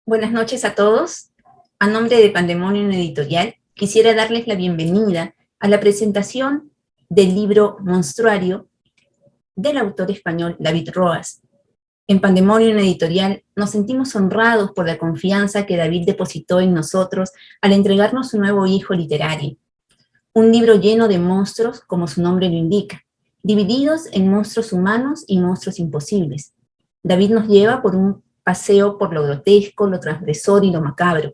Buenas noches a todos. A nombre de Pandemonium Editorial, quisiera darles la bienvenida a la presentación del libro Monstruario del autor español David Roas. En Pandemonium Editorial nos sentimos honrados por la confianza que David depositó en nosotros al entregarnos su nuevo hijo literario. Un libro lleno de monstruos, como su nombre lo indica, divididos en monstruos humanos y monstruos imposibles. David nos lleva por un paseo por lo grotesco, lo transgresor y lo macabro,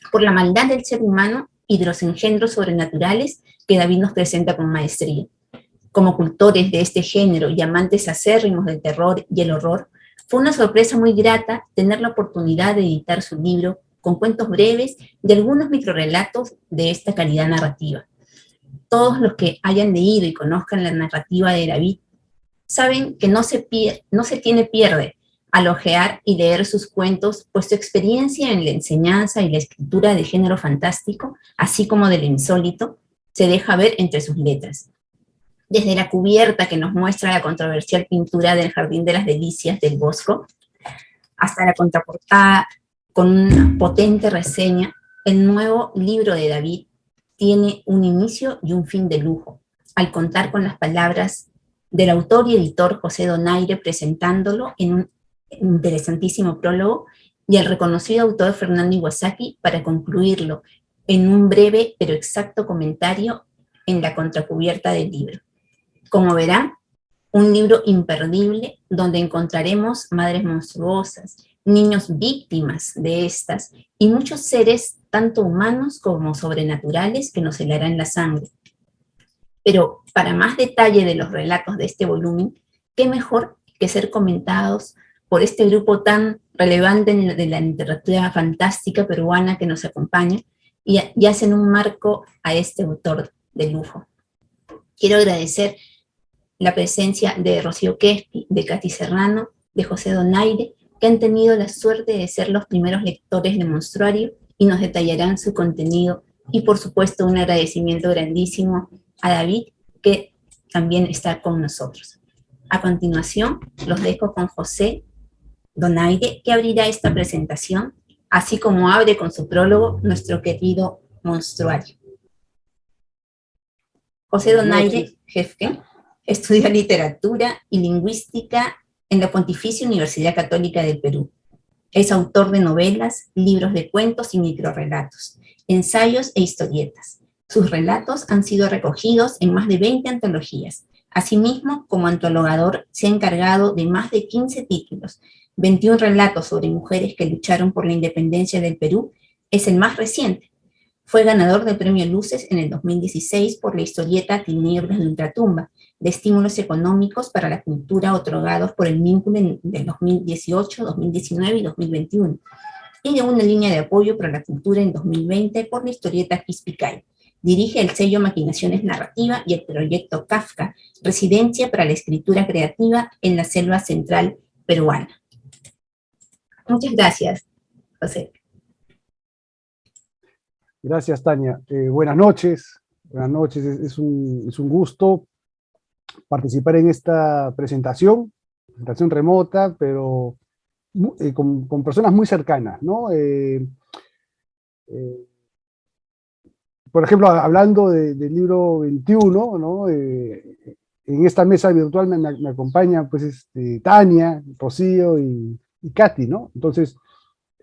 por la maldad del ser humano y de los engendros sobrenaturales que David nos presenta con maestría. Como cultores de este género y amantes acérrimos del terror y el horror, fue una sorpresa muy grata tener la oportunidad de editar su libro con cuentos breves y algunos microrelatos de esta calidad narrativa. Todos los que hayan leído y conozcan la narrativa de David saben que no se tiene pierde al hojear y leer sus cuentos, pues su experiencia en la enseñanza y la escritura de género fantástico, así como del insólito, se deja ver entre sus letras. Desde la cubierta que nos muestra la controversial pintura del Jardín de las Delicias del Bosco, hasta la contraportada con una potente reseña, el nuevo libro de David tiene un inicio y un fin de lujo, al contar con las palabras del autor y editor José Donaire presentándolo en un interesantísimo prólogo y el reconocido autor Fernando Iwasaki para concluirlo en un breve pero exacto comentario en la contracubierta del libro. Como verán, un libro imperdible donde encontraremos madres monstruosas, niños víctimas de estas y muchos seres tanto humanos como sobrenaturales que nos helarán la sangre. Pero para más detalle de los relatos de este volumen, qué mejor que ser comentados por este grupo tan relevante de la literatura fantástica peruana que nos acompaña y hacen un marco a este autor de lujo. Quiero agradecer la presencia de Rocío Quespi, de Katy Serrano, de José Donaire, que han tenido la suerte de ser los primeros lectores de Monstruario y nos detallarán su contenido. Y por supuesto un agradecimiento grandísimo a David, que también está con nosotros. A continuación, los dejo con José Donaire, que abrirá esta presentación, así como abre con su prólogo nuestro querido Monstruario. José Donaire, jefe, estudió literatura y lingüística en la Pontificia Universidad Católica del Perú. Es autor de novelas, libros de cuentos y microrelatos, ensayos e historietas. Sus relatos han sido recogidos en más de 20 antologías. Asimismo, como antologador, se ha encargado de más de 15 títulos. 21 relatos sobre mujeres que lucharon por la independencia del Perú es el más reciente. Fue ganador del Premio Luces en el 2016 por la historieta Tinieblas de Ultratumba, de estímulos económicos para la cultura otorgados por el MINCUL del 2018, 2019 y 2021, y de una línea de apoyo para la cultura en 2020 por la historieta Quispicay. Dirige el sello Maquinaciones Narrativa y el proyecto Kafka, Residencia para la Escritura Creativa en la Selva Central Peruana. Muchas gracias, José. Gracias, Tania. Buenas noches. Buenas noches. Es un gusto participar en esta presentación remota, pero con personas muy cercanas, ¿no? Por ejemplo, hablando del libro 21, ¿no? En esta mesa virtual me acompañan pues, Tania, Rocío y Katy, ¿no? Entonces,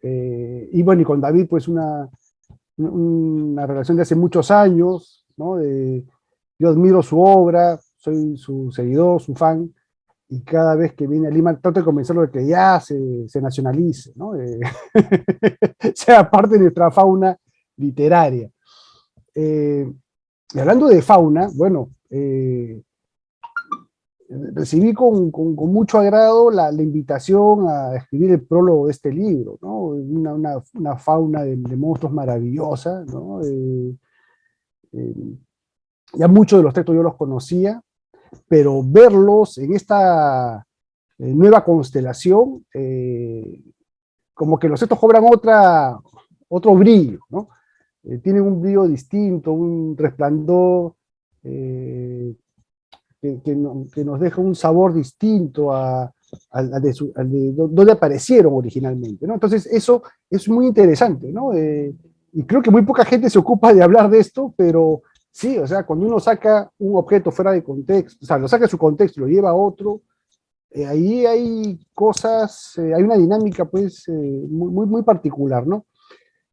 y bueno, y con David, pues una relación de hace muchos años, ¿no? Yo admiro su obra, soy su seguidor, su fan, y cada vez que viene a Lima trato de convencerlo de que ya se nacionalice, ¿no? Sea parte de nuestra fauna literaria. Y hablando de fauna, bueno, recibí con mucho agrado la invitación a escribir el prólogo de este libro, ¿no? Una fauna de monstruos maravillosa, ¿no? Ya muchos de los textos yo los conocía, pero verlos en esta nueva constelación, como que los textos cobran otro brillo, ¿no? Tienen un brillo distinto, un resplandor que nos deja un sabor distinto a donde aparecieron originalmente, ¿no? Entonces eso es muy interesante, ¿no? Y creo que muy poca gente se ocupa de hablar de esto, pero sí, o sea, cuando uno saca un objeto fuera de contexto, o sea, lo saca de su contexto y lo lleva a otro, ahí hay cosas, hay una dinámica pues muy particular, ¿no?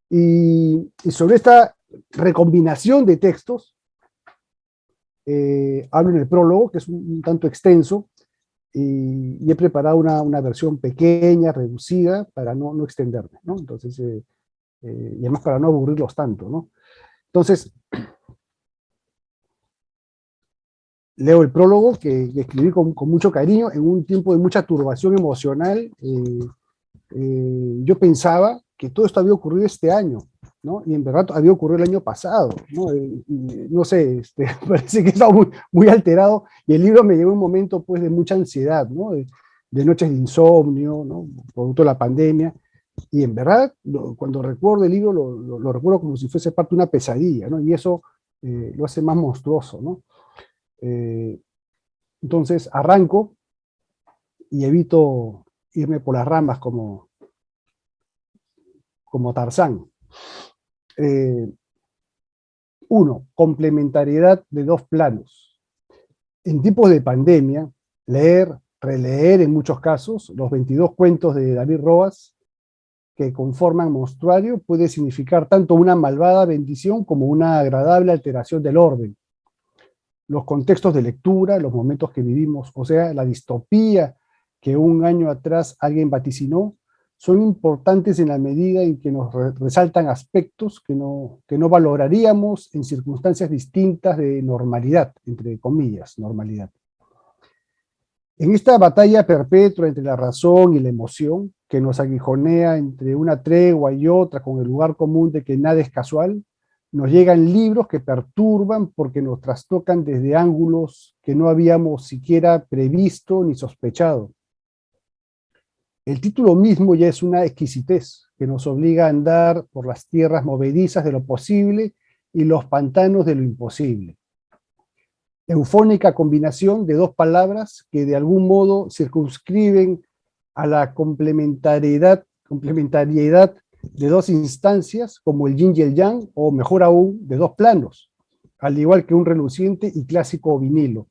Y sobre esta recombinación de textos, hablo en el prólogo, que es un tanto extenso, y he preparado una versión pequeña, reducida, para no extenderme, ¿no? Entonces, y además para no aburrirlos tanto, ¿no? Entonces, leo el prólogo que escribí con mucho cariño en un tiempo de mucha turbación emocional. Yo pensaba que todo esto había ocurrido este año, ¿no? Y en verdad había ocurrido el año pasado, ¿no? No sé, parece que estaba muy alterado y el libro me llevó un momento pues de mucha ansiedad, ¿no? De noches de insomnio, ¿no? Producto de la pandemia. Y en verdad, cuando recuerdo el libro, lo recuerdo como si fuese parte de una pesadilla, ¿no? Y eso lo hace más monstruoso, ¿no? Eh, entonces arranco y evito irme por las ramas como Tarzán. Uno, complementariedad de dos planos. En tiempos de pandemia, leer, releer en muchos casos, los 22 cuentos de David Roas que conforman Monstruario puede significar tanto una malvada bendición como una agradable alteración del orden. Los contextos de lectura, los momentos que vivimos, o sea, la distopía que un año atrás alguien vaticinó, son importantes en la medida en que nos resaltan aspectos que no valoraríamos en circunstancias distintas de normalidad, entre comillas, normalidad. En esta batalla perpetua entre la razón y la emoción, que nos aguijonea entre una tregua y otra con el lugar común de que nada es casual, nos llegan libros que perturban porque nos trastocan desde ángulos que no habíamos siquiera previsto ni sospechado. El título mismo ya es una exquisitez que nos obliga a andar por las tierras movedizas de lo posible y los pantanos de lo imposible. Eufónica combinación de dos palabras que de algún modo circunscriben a la complementariedad de dos instancias, como el yin y el yang, o mejor aún, de dos planos, al igual que un reluciente y clásico vinilo.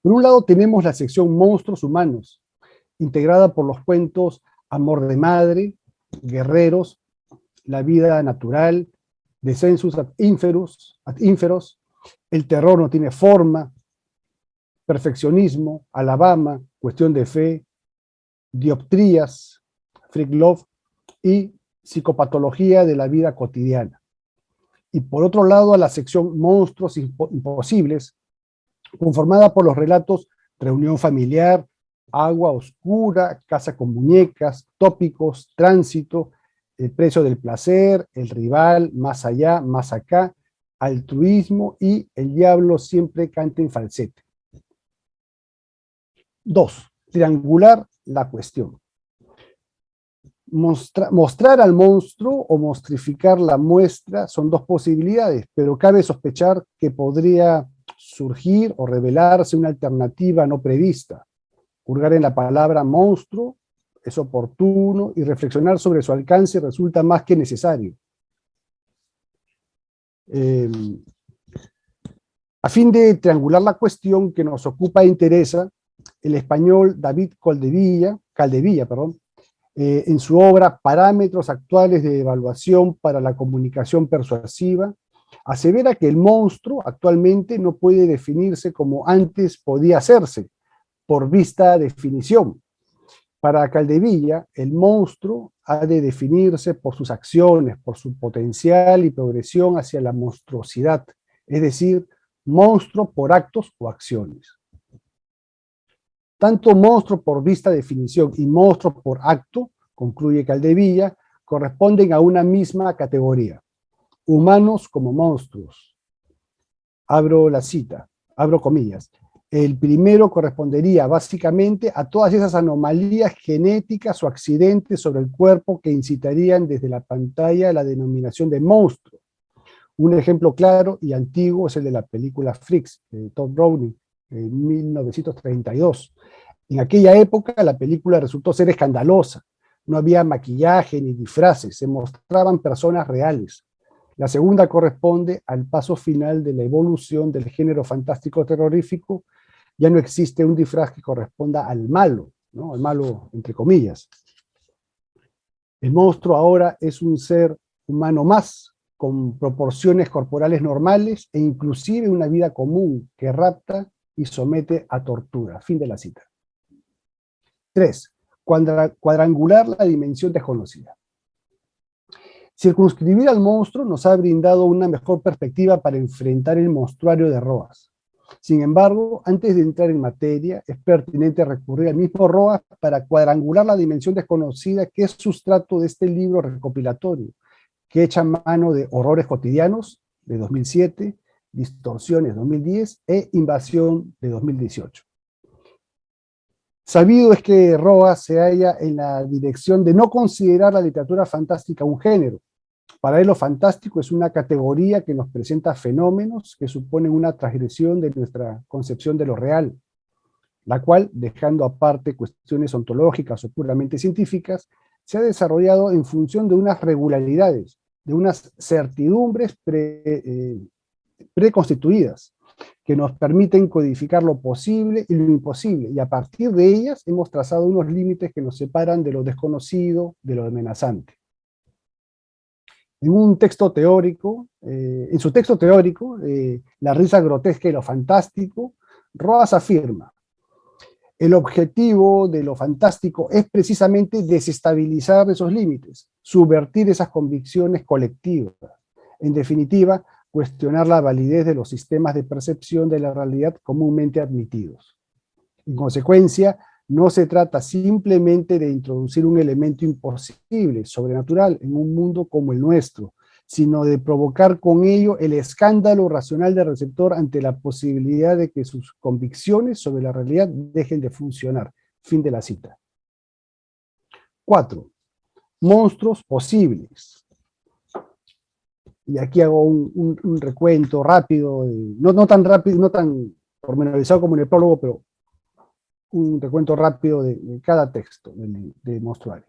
Por un lado tenemos la sección Monstruos Humanos, integrada por los cuentos Amor de Madre, Guerreros, La Vida Natural, Descensus ad Inferos, El Terror no tiene forma, Perfeccionismo, Alabama, Cuestión de Fe, Dioptrías, Freak Love y Psicopatología de la Vida Cotidiana. Y por otro lado, a la sección Monstruos Imposibles, conformada por los relatos Reunión Familiar, Agua Oscura, Casa con Muñecas, Tópicos, Tránsito, El Precio del Placer, El Rival, Más Allá, Más Acá, Altruismo y El Diablo Siempre Canta en Falsete. 2. Triangular la cuestión. Mostrar al monstruo o mostrificar la muestra son dos posibilidades, pero cabe sospechar que podría surgir o revelarse una alternativa no prevista. Hurgar en la palabra monstruo es oportuno y reflexionar sobre su alcance resulta más que necesario. A fin de triangular la cuestión que nos ocupa e interesa, el español David Caldevilla, en su obra Parámetros actuales de evaluación para la comunicación persuasiva, asevera que el monstruo actualmente no puede definirse como antes podía hacerse, por vista definición. Para Caldevilla, el monstruo ha de definirse por sus acciones, por su potencial y progresión hacia la monstruosidad, es decir, monstruo por actos o acciones. Tanto monstruo por vista definición y monstruo por acto, concluye Caldevilla, corresponden a una misma categoría. Humanos como monstruos. Abro la cita, abro comillas. El primero correspondería básicamente a todas esas anomalías genéticas o accidentes sobre el cuerpo que incitarían desde la pantalla la denominación de monstruo. Un ejemplo claro y antiguo es el de la película Freaks, de Todd Browning, en 1932. En aquella época la película resultó ser escandalosa. No había maquillaje ni disfraces, se mostraban personas reales. La segunda corresponde al paso final de la evolución del género fantástico terrorífico. Ya no existe un disfraz que corresponda al malo, ¿no? Al malo entre comillas. El monstruo ahora es un ser humano más, con proporciones corporales normales e inclusive una vida común que rapta y somete a tortura. Fin de la cita. 3. Cuadrangular la dimensión desconocida. Circunscribir al monstruo nos ha brindado una mejor perspectiva para enfrentar el monstruario de Roas. Sin embargo, antes de entrar en materia, es pertinente recurrir al mismo Roas para cuadrangular la dimensión desconocida que es sustrato de este libro recopilatorio, que echa mano de Horrores cotidianos, de 2007, Distorsiones, 2010, e Invasión, de 2018. Sabido es que Roas se halla en la dirección de no considerar la literatura fantástica un género. Para él lo fantástico es una categoría que nos presenta fenómenos que suponen una transgresión de nuestra concepción de lo real, la cual, dejando aparte cuestiones ontológicas o puramente científicas, se ha desarrollado en función de unas regularidades, de unas certidumbres preconstituidas, que nos permiten codificar lo posible y lo imposible, y a partir de ellas hemos trazado unos límites que nos separan de lo desconocido, de lo amenazante. En un texto teórico, en su texto teórico, La risa grotesca y lo fantástico, Roas afirma: el objetivo de lo fantástico es precisamente desestabilizar esos límites, subvertir esas convicciones colectivas. En definitiva, cuestionar la validez de los sistemas de percepción de la realidad comúnmente admitidos. En consecuencia, no se trata simplemente de introducir un elemento imposible, sobrenatural, en un mundo como el nuestro, sino de provocar con ello el escándalo racional del receptor ante la posibilidad de que sus convicciones sobre la realidad dejen de funcionar. Fin de la cita. 4. Monstruos posibles. Y aquí hago un recuento rápido, no tan rápido, no tan pormenorizado como en el prólogo, pero un recuento rápido de cada texto de Monstruario.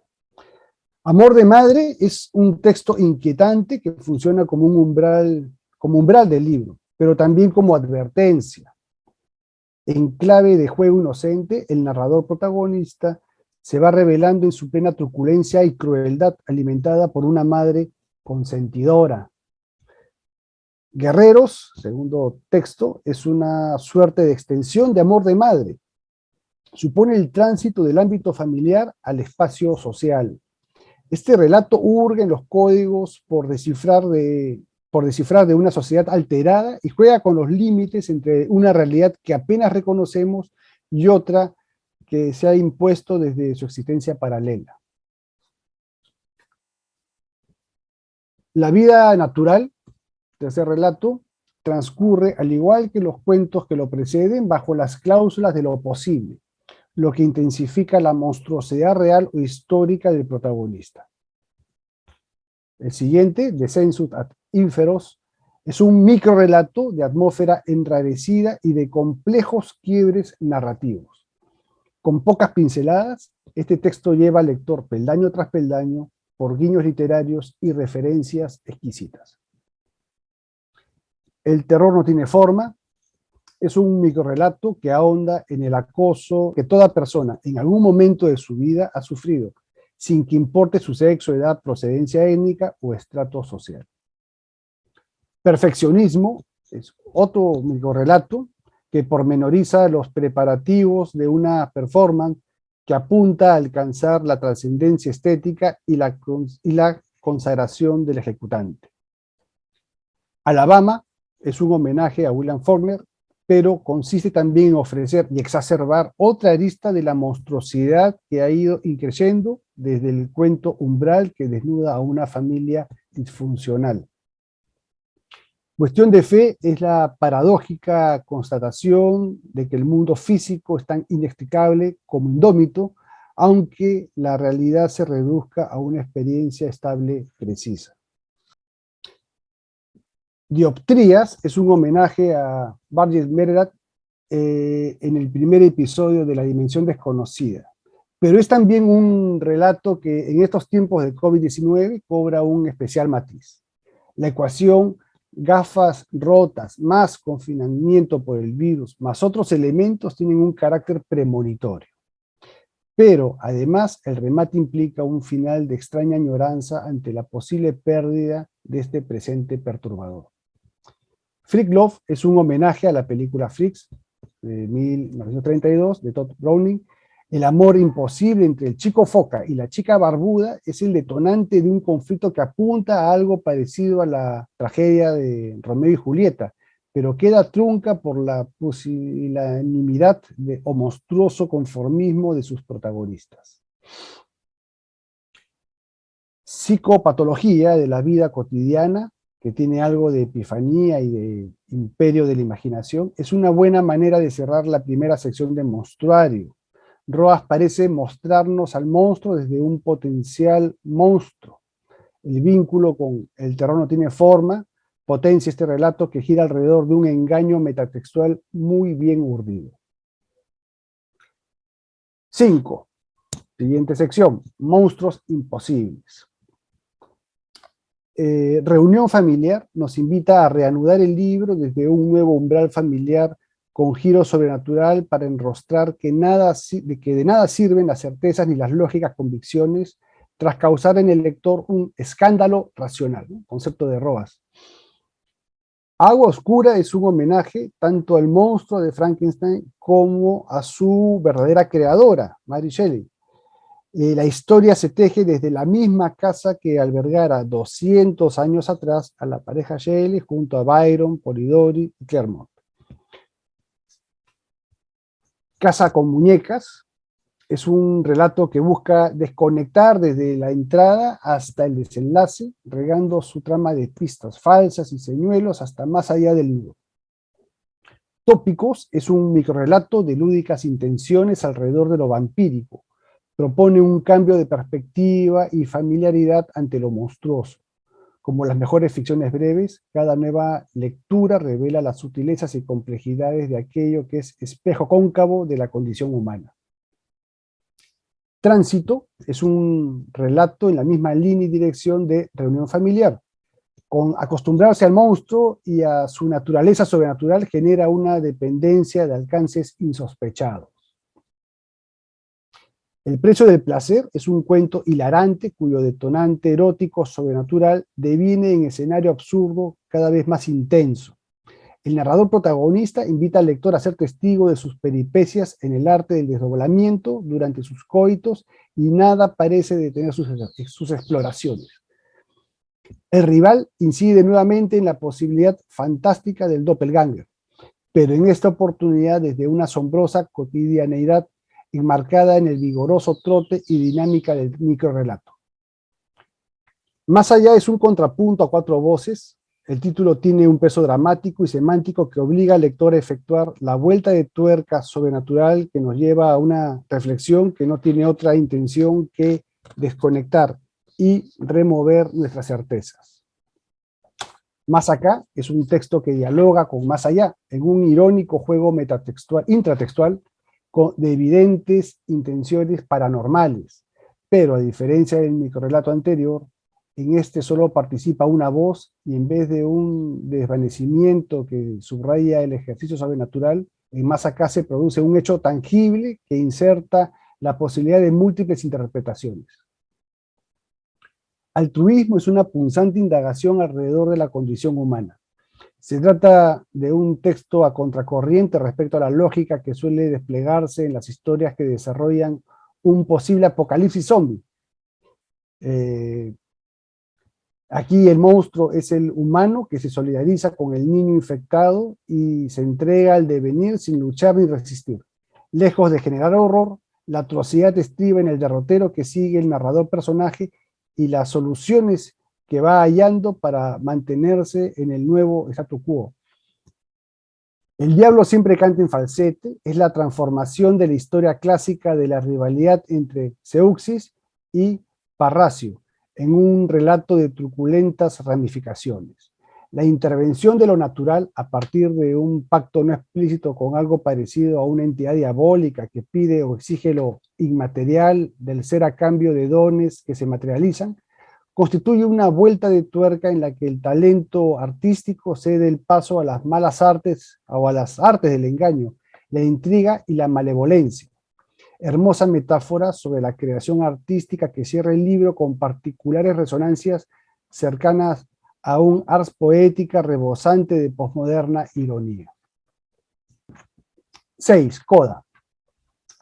Amor de Madre es un texto inquietante que funciona como un umbral del libro, pero también como advertencia. En clave de juego inocente, el narrador protagonista se va revelando en su plena truculencia y crueldad, alimentada por una madre consentidora. Guerreros, segundo texto, es una suerte de extensión de Amor de Madre. Supone el tránsito del ámbito familiar al espacio social. Este relato hurga en los códigos por descifrar de una sociedad alterada y juega con los límites entre una realidad que apenas reconocemos y otra que se ha impuesto desde su existencia paralela. La vida natural, tercer relato, transcurre, al igual que los cuentos que lo preceden, bajo las cláusulas de lo posible, lo que intensifica la monstruosidad real o histórica del protagonista. El siguiente, Descensut ad Inferos, es un microrelato de atmósfera enrarecida y de complejos quiebres narrativos. Con pocas pinceladas, este texto lleva al lector peldaño tras peldaño por guiños literarios y referencias exquisitas. El terror no tiene forma, es un microrelato que ahonda en el acoso que toda persona en algún momento de su vida ha sufrido, sin que importe su sexo, edad, procedencia étnica o estrato social. Perfeccionismo es otro microrelato que pormenoriza los preparativos de una performance que apunta a alcanzar la trascendencia estética y la consagración del ejecutante. Alabama es un homenaje a William Faulkner, pero consiste también en ofrecer y exacerbar otra arista de la monstruosidad que ha ido increciendo desde el cuento umbral que desnuda a una familia disfuncional. Cuestión de fe es la paradójica constatación de que el mundo físico es tan inextricable como indómito, aunque la realidad se reduzca a una experiencia estable precisa. Dioptrías es un homenaje a Burgess Meredith, en el primer episodio de La Dimensión Desconocida. Pero es también un relato que en estos tiempos de COVID-19 cobra un especial matiz. La ecuación gafas rotas más confinamiento por el virus más otros elementos tienen un carácter premonitorio. Pero además el remate implica un final de extraña añoranza ante la posible pérdida de este presente perturbador. Freak Love es un homenaje a la película Freaks de 1932 de Todd Browning. El amor imposible entre el chico foca y la chica barbuda es el detonante de un conflicto que apunta a algo parecido a la tragedia de Romeo y Julieta, pero queda trunca por la pusilanimidad o monstruoso conformismo de sus protagonistas. Psicopatología de la vida cotidiana, que tiene algo de epifanía y de imperio de la imaginación, es una buena manera de cerrar la primera sección de Monstruario. Roas parece mostrarnos al monstruo desde un potencial monstruo. El vínculo con el terror no tiene forma, potencia este relato que gira alrededor de un engaño metatextual muy bien urdido. 5. Siguiente sección, monstruos imposibles. Reunión familiar nos invita a reanudar el libro desde un nuevo umbral familiar con giro sobrenatural para enrostrar que de nada sirven las certezas ni las lógicas convicciones tras causar en el lector un escándalo racional, ¿no? Concepto de Roas. Agua Oscura es un homenaje tanto al monstruo de Frankenstein como a su verdadera creadora, Mary Shelley. La historia se teje desde la misma casa que albergara 200 años atrás a la pareja Shelley junto a Byron, Polidori y Clermont. Casa con muñecas es un relato que busca desconectar desde la entrada hasta el desenlace, regando su trama de pistas falsas y señuelos hasta más allá del libro. Tópicos es un microrrelato de lúdicas intenciones alrededor de lo vampírico. Propone un cambio de perspectiva y familiaridad ante lo monstruoso. Como las mejores ficciones breves, cada nueva lectura revela las sutilezas y complejidades de aquello que es espejo cóncavo de la condición humana. Tránsito es un relato en la misma línea y dirección de Reunión familiar. Con acostumbrarse al monstruo y a su naturaleza sobrenatural genera una dependencia de alcances insospechados. El precio del placer es un cuento hilarante cuyo detonante erótico sobrenatural deviene en escenario absurdo cada vez más intenso. El narrador protagonista invita al lector a ser testigo de sus peripecias en el arte del desdoblamiento durante sus coitos y nada parece detener sus exploraciones. El rival incide nuevamente en la posibilidad fantástica del doppelganger, pero en esta oportunidad desde una asombrosa cotidianeidad enmarcada en el vigoroso trote y dinámica del microrrelato. Más allá es un contrapunto a 4 voces. El título tiene un peso dramático y semántico que obliga al lector a efectuar la vuelta de tuerca sobrenatural que nos lleva a una reflexión que no tiene otra intención que desconectar y remover nuestras certezas. Más acá es un texto que dialoga con más allá, en un irónico juego intratextual de evidentes intenciones paranormales, pero a diferencia del microrrelato anterior, en este solo participa una voz y en vez de un desvanecimiento que subraya el ejercicio sobrenatural, en más acá se produce un hecho tangible que inserta la posibilidad de múltiples interpretaciones. Altruismo es una punzante indagación alrededor de la condición humana. Se trata de un texto a contracorriente respecto a la lógica que suele desplegarse en las historias que desarrollan un posible apocalipsis zombie. Aquí el monstruo es el humano que se solidariza con el niño infectado y se entrega al devenir sin luchar ni resistir. Lejos de generar horror, la atrocidad estriba en el derrotero que sigue el narrador personaje y las soluciones que va hallando para mantenerse en el nuevo statu quo. El diablo siempre canta en falsete es la transformación de la historia clásica de la rivalidad entre Zeuxis y Parrasio en un relato de truculentas ramificaciones. La intervención de lo natural a partir de un pacto no explícito con algo parecido a una entidad diabólica que pide o exige lo inmaterial del ser a cambio de dones que se materializan, constituye una vuelta de tuerca en la que el talento artístico cede el paso a las malas artes o a las artes del engaño, la intriga y la malevolencia. Hermosa metáfora sobre la creación artística que cierra el libro con particulares resonancias cercanas a un ars poética rebosante de posmoderna ironía. 6. Coda.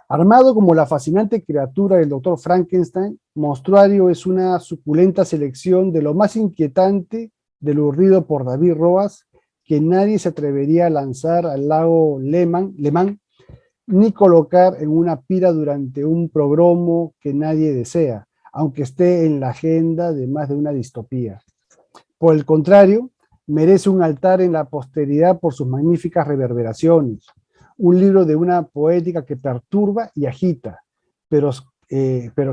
Armado como la fascinante criatura del Dr. Frankenstein, Monstruario es una suculenta selección de lo más inquietante de lo urdido por David Roas, que nadie se atrevería a lanzar al lago Lemán, ni colocar en una pira durante un progromo que nadie desea, aunque esté en la agenda de más de una distopía. Por el contrario, merece un altar en la posteridad por sus magníficas reverberaciones. Un libro de una poética que perturba y agita, pero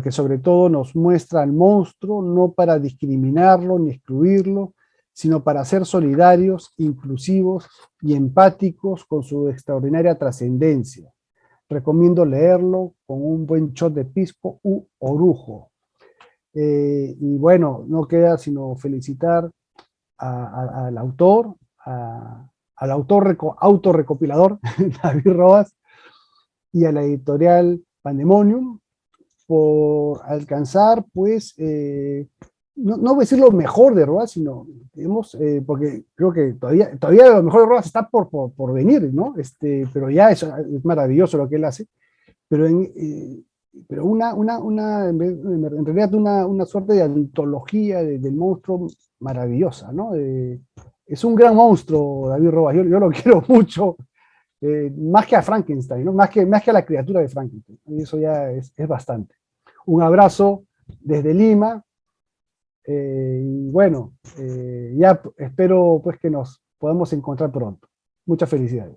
que sobre todo nos muestra al monstruo no para discriminarlo ni excluirlo, sino para ser solidarios, inclusivos y empáticos con su extraordinaria trascendencia. Recomiendo leerlo con un buen shot de pisco u orujo. Y bueno, no queda sino felicitar al autor, al autor autorrecopilador, David Roas, y a la editorial Pandemonium por alcanzar, pues, no voy a decir lo mejor de Roas, sino, digamos, porque creo que todavía lo mejor de Roas está por venir, ¿no? Pero ya es maravilloso lo que él hace, pero en realidad una suerte de antología del monstruo maravillosa, ¿no? Es un gran monstruo, David Roas, yo lo quiero mucho, más que a Frankenstein, ¿no? Más que a la criatura de Frankenstein, y eso ya es bastante. Un abrazo desde Lima, y bueno, ya espero pues que nos podamos encontrar pronto. Muchas felicidades.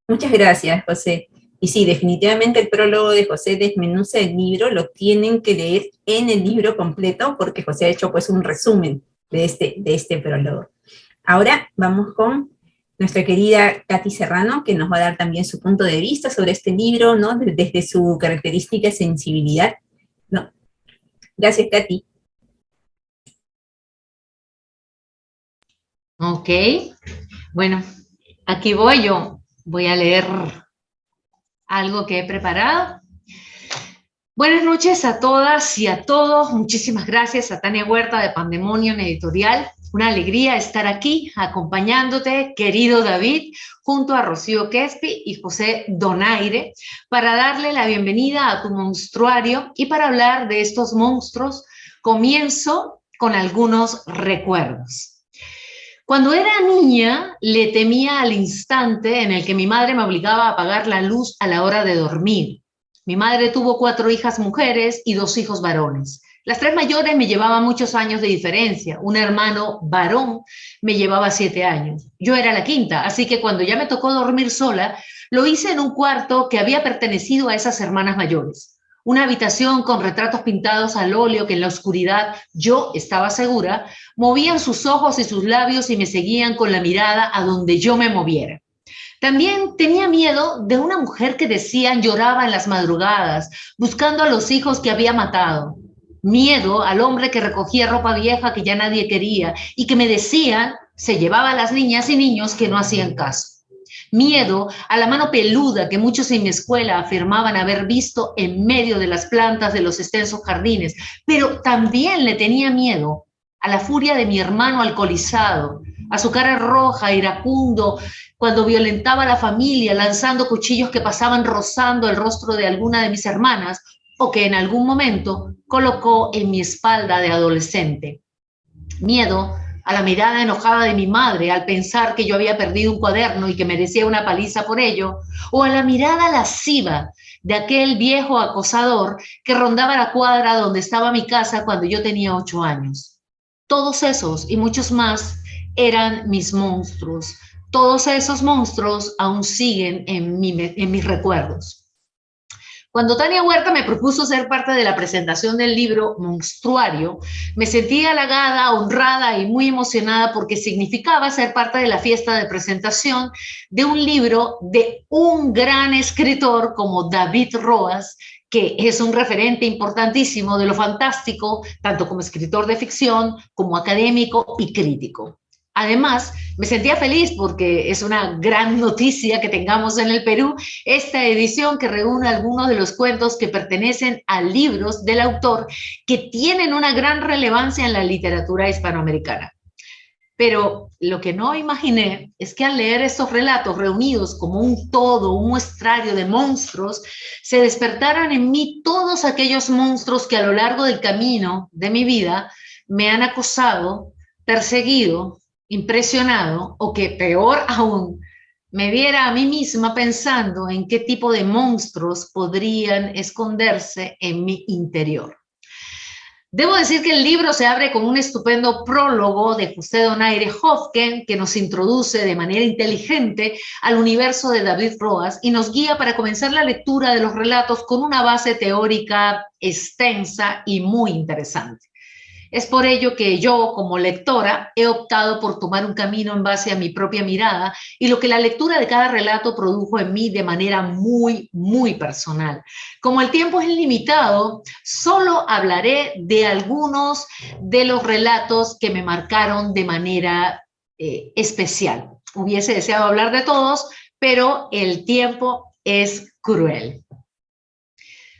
Muchas gracias, José. Y sí, definitivamente el prólogo de José desmenuza el libro, lo tienen que leer en el libro completo, porque José ha hecho pues un resumen de este prólogo. Ahora vamos con nuestra querida Katy Serrano, que nos va a dar también su punto de vista sobre este libro, ¿no? Desde su característica sensibilidad, ¿no? Gracias, Katy. Ok, bueno, aquí voy yo. Voy a leer algo que he preparado. Buenas noches a todas y a todos. Muchísimas gracias a Tania Huerta de Pandemonium Editorial. Una alegría estar aquí acompañándote, querido David, junto a Rocío Quespi y José Donaire, para darle la bienvenida a tu monstruario y para hablar de estos monstruos. Comienzo con algunos recuerdos. Cuando era niña, le temía al instante en el que mi madre me obligaba a apagar la luz a la hora de dormir. Mi madre tuvo 4 hijas mujeres y 2 hijos varones. Las 3 mayores me llevaban muchos años de diferencia. Un hermano varón me llevaba 7 años. Yo era la quinta, así que cuando ya me tocó dormir sola, lo hice en un cuarto que había pertenecido a esas hermanas mayores. Una habitación con retratos pintados al óleo que en la oscuridad, yo estaba segura, movían sus ojos y sus labios y me seguían con la mirada a donde yo me moviera. También tenía miedo de una mujer que decían lloraba en las madrugadas, buscando a los hijos que había matado. Miedo al hombre que recogía ropa vieja que ya nadie quería y que me decían se llevaba a las niñas y niños que no hacían caso. Miedo a la mano peluda que muchos en mi escuela afirmaban haber visto en medio de las plantas de los extensos jardines, pero también le tenía miedo a la furia de mi hermano alcoholizado, a su cara roja, iracundo, cuando violentaba a la familia, lanzando cuchillos que pasaban rozando el rostro de alguna de mis hermanas o que en algún momento colocó en mi espalda de adolescente. Miedo a la mirada enojada de mi madre al pensar que yo había perdido un cuaderno y que merecía una paliza por ello, o a la mirada lasciva de aquel viejo acosador que rondaba la cuadra donde estaba mi casa cuando yo tenía 8 años. Todos esos y muchos más eran mis monstruos. Todos esos monstruos aún siguen en mis recuerdos. Cuando Tania Huerta me propuso ser parte de la presentación del libro Monstruario, me sentí halagada, honrada y muy emocionada porque significaba ser parte de la fiesta de presentación de un libro de un gran escritor como David Roas, que es un referente importantísimo de lo fantástico, tanto como escritor de ficción, como académico y crítico. Además, me sentía feliz porque es una gran noticia que tengamos en el Perú esta edición que reúne algunos de los cuentos que pertenecen a libros del autor que tienen una gran relevancia en la literatura hispanoamericana. Pero lo que no imaginé es que al leer estos relatos reunidos como un todo, un muestrario de monstruos, se despertaran en mí todos aquellos monstruos que a lo largo del camino de mi vida me han acosado, perseguido, impresionado, o que peor aún, me viera a mí misma pensando en qué tipo de monstruos podrían esconderse en mi interior. Debo decir que el libro se abre con un estupendo prólogo de José Donaire Hofken que nos introduce de manera inteligente al universo de David Roas y nos guía para comenzar la lectura de los relatos con una base teórica extensa y muy interesante. Es por ello que yo, como lectora, he optado por tomar un camino en base a mi propia mirada y lo que la lectura de cada relato produjo en mí de manera muy, muy personal. Como el tiempo es limitado, solo hablaré de algunos de los relatos que me marcaron de manera especial. Hubiese deseado hablar de todos, pero el tiempo es cruel.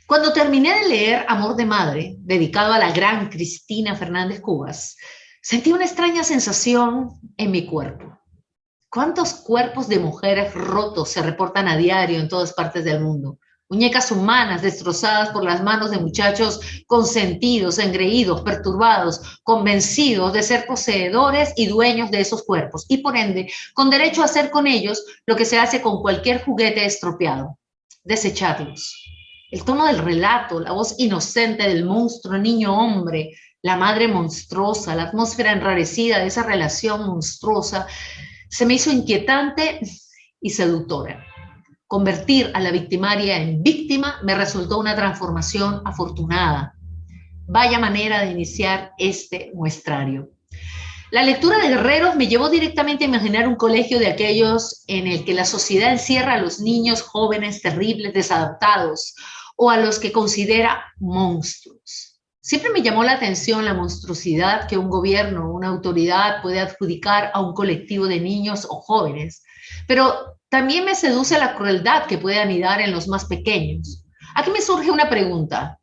Cuando terminé de leer Amor de Madre, dedicado a la gran Cristina Fernández Cubas, sentí una extraña sensación en mi cuerpo. ¿Cuántos cuerpos de mujeres rotos se reportan a diario en todas partes del mundo? Muñecas humanas destrozadas por las manos de muchachos consentidos, engreídos, perturbados, convencidos de ser poseedores y dueños de esos cuerpos, y por ende, con derecho a hacer con ellos lo que se hace con cualquier juguete estropeado, desecharlos. El tono del relato, la voz inocente del monstruo niño-hombre, la madre monstruosa, la atmósfera enrarecida de esa relación monstruosa, se me hizo inquietante y seductora. Convertir a la victimaria en víctima me resultó una transformación afortunada. Vaya manera de iniciar este muestrario. La lectura de Guerreros me llevó directamente a imaginar un colegio de aquellos en el que la sociedad encierra a los niños jóvenes terribles, desadaptados, o a los que considera monstruos. Siempre me llamó la atención la monstruosidad que un gobierno o una autoridad puede adjudicar a un colectivo de niños o jóvenes, pero también me seduce la crueldad que puede anidar en los más pequeños. Aquí me surge una pregunta.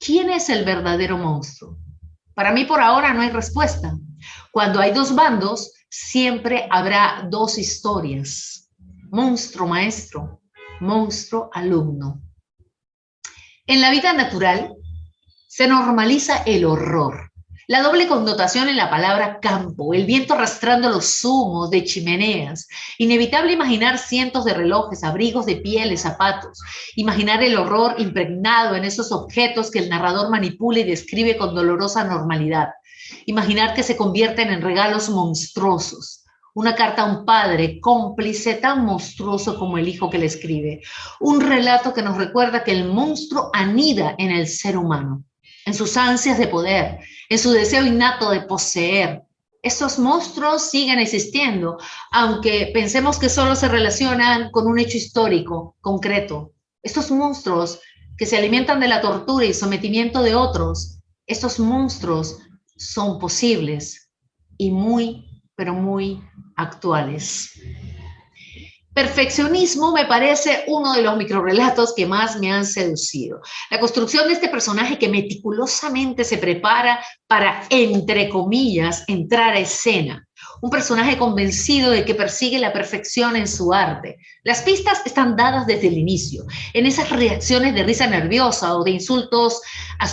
¿Quién es el verdadero monstruo? Para mí por ahora no hay respuesta. Cuando hay dos bandos, siempre habrá dos historias. Monstruo maestro, monstruo alumno. En la vida natural se normaliza el horror, la doble connotación en la palabra campo, el viento arrastrando los humos de chimeneas, inevitable imaginar cientos de relojes, abrigos de pieles, zapatos, imaginar el horror impregnado en esos objetos que el narrador manipula y describe con dolorosa normalidad, imaginar que se convierten en regalos monstruosos. Una carta a un padre cómplice tan monstruoso como el hijo que le escribe. Un relato que nos recuerda que el monstruo anida en el ser humano, en sus ansias de poder, en su deseo innato de poseer. Estos monstruos siguen existiendo, aunque pensemos que solo se relacionan con un hecho histórico, concreto. Estos monstruos que se alimentan de la tortura y sometimiento de otros, estos monstruos son posibles y muy, pero muy actuales. Perfeccionismo me parece uno de los microrrelatos que más me han seducido. La construcción de este personaje que meticulosamente se prepara para, entre comillas, entrar a escena. Un personaje convencido de que persigue la perfección en su arte. Las pistas están dadas desde el inicio, en esas reacciones de risa nerviosa o de insultos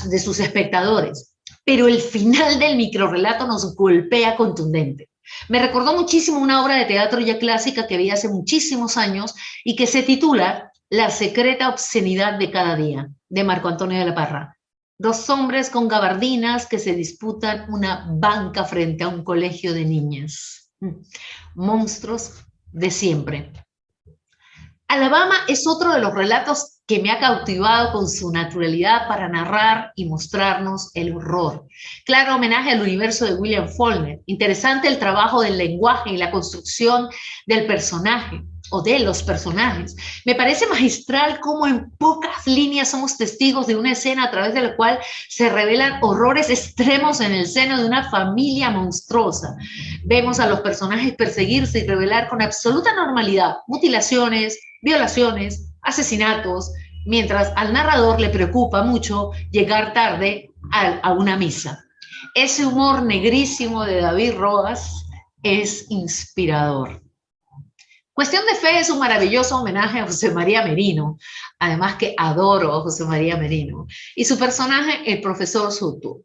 de sus espectadores. Pero el final del microrrelato nos golpea contundente. Me recordó muchísimo una obra de teatro ya clásica que vi hace muchísimos años y que se titula La secreta obscenidad de cada día, de Marco Antonio de la Parra. Dos hombres con gabardinas que se disputan una banca frente a un colegio de niñas. Monstruos de siempre. Alabama es otro de los relatos que me ha cautivado con su naturalidad para narrar y mostrarnos el horror. Claro homenaje al universo de William Faulkner. Interesante el trabajo del lenguaje y la construcción del personaje o de los personajes. Me parece magistral cómo en pocas líneas somos testigos de una escena a través de la cual se revelan horrores extremos en el seno de una familia monstruosa. Vemos a los personajes perseguirse y revelar con absoluta normalidad mutilaciones, violaciones, asesinatos, mientras al narrador le preocupa mucho llegar tarde a una misa. Ese humor negrísimo de David Rodas es inspirador. Cuestión de Fe es un maravilloso homenaje a José María Merino, además que adoro a José María Merino, y su personaje, el profesor Soto.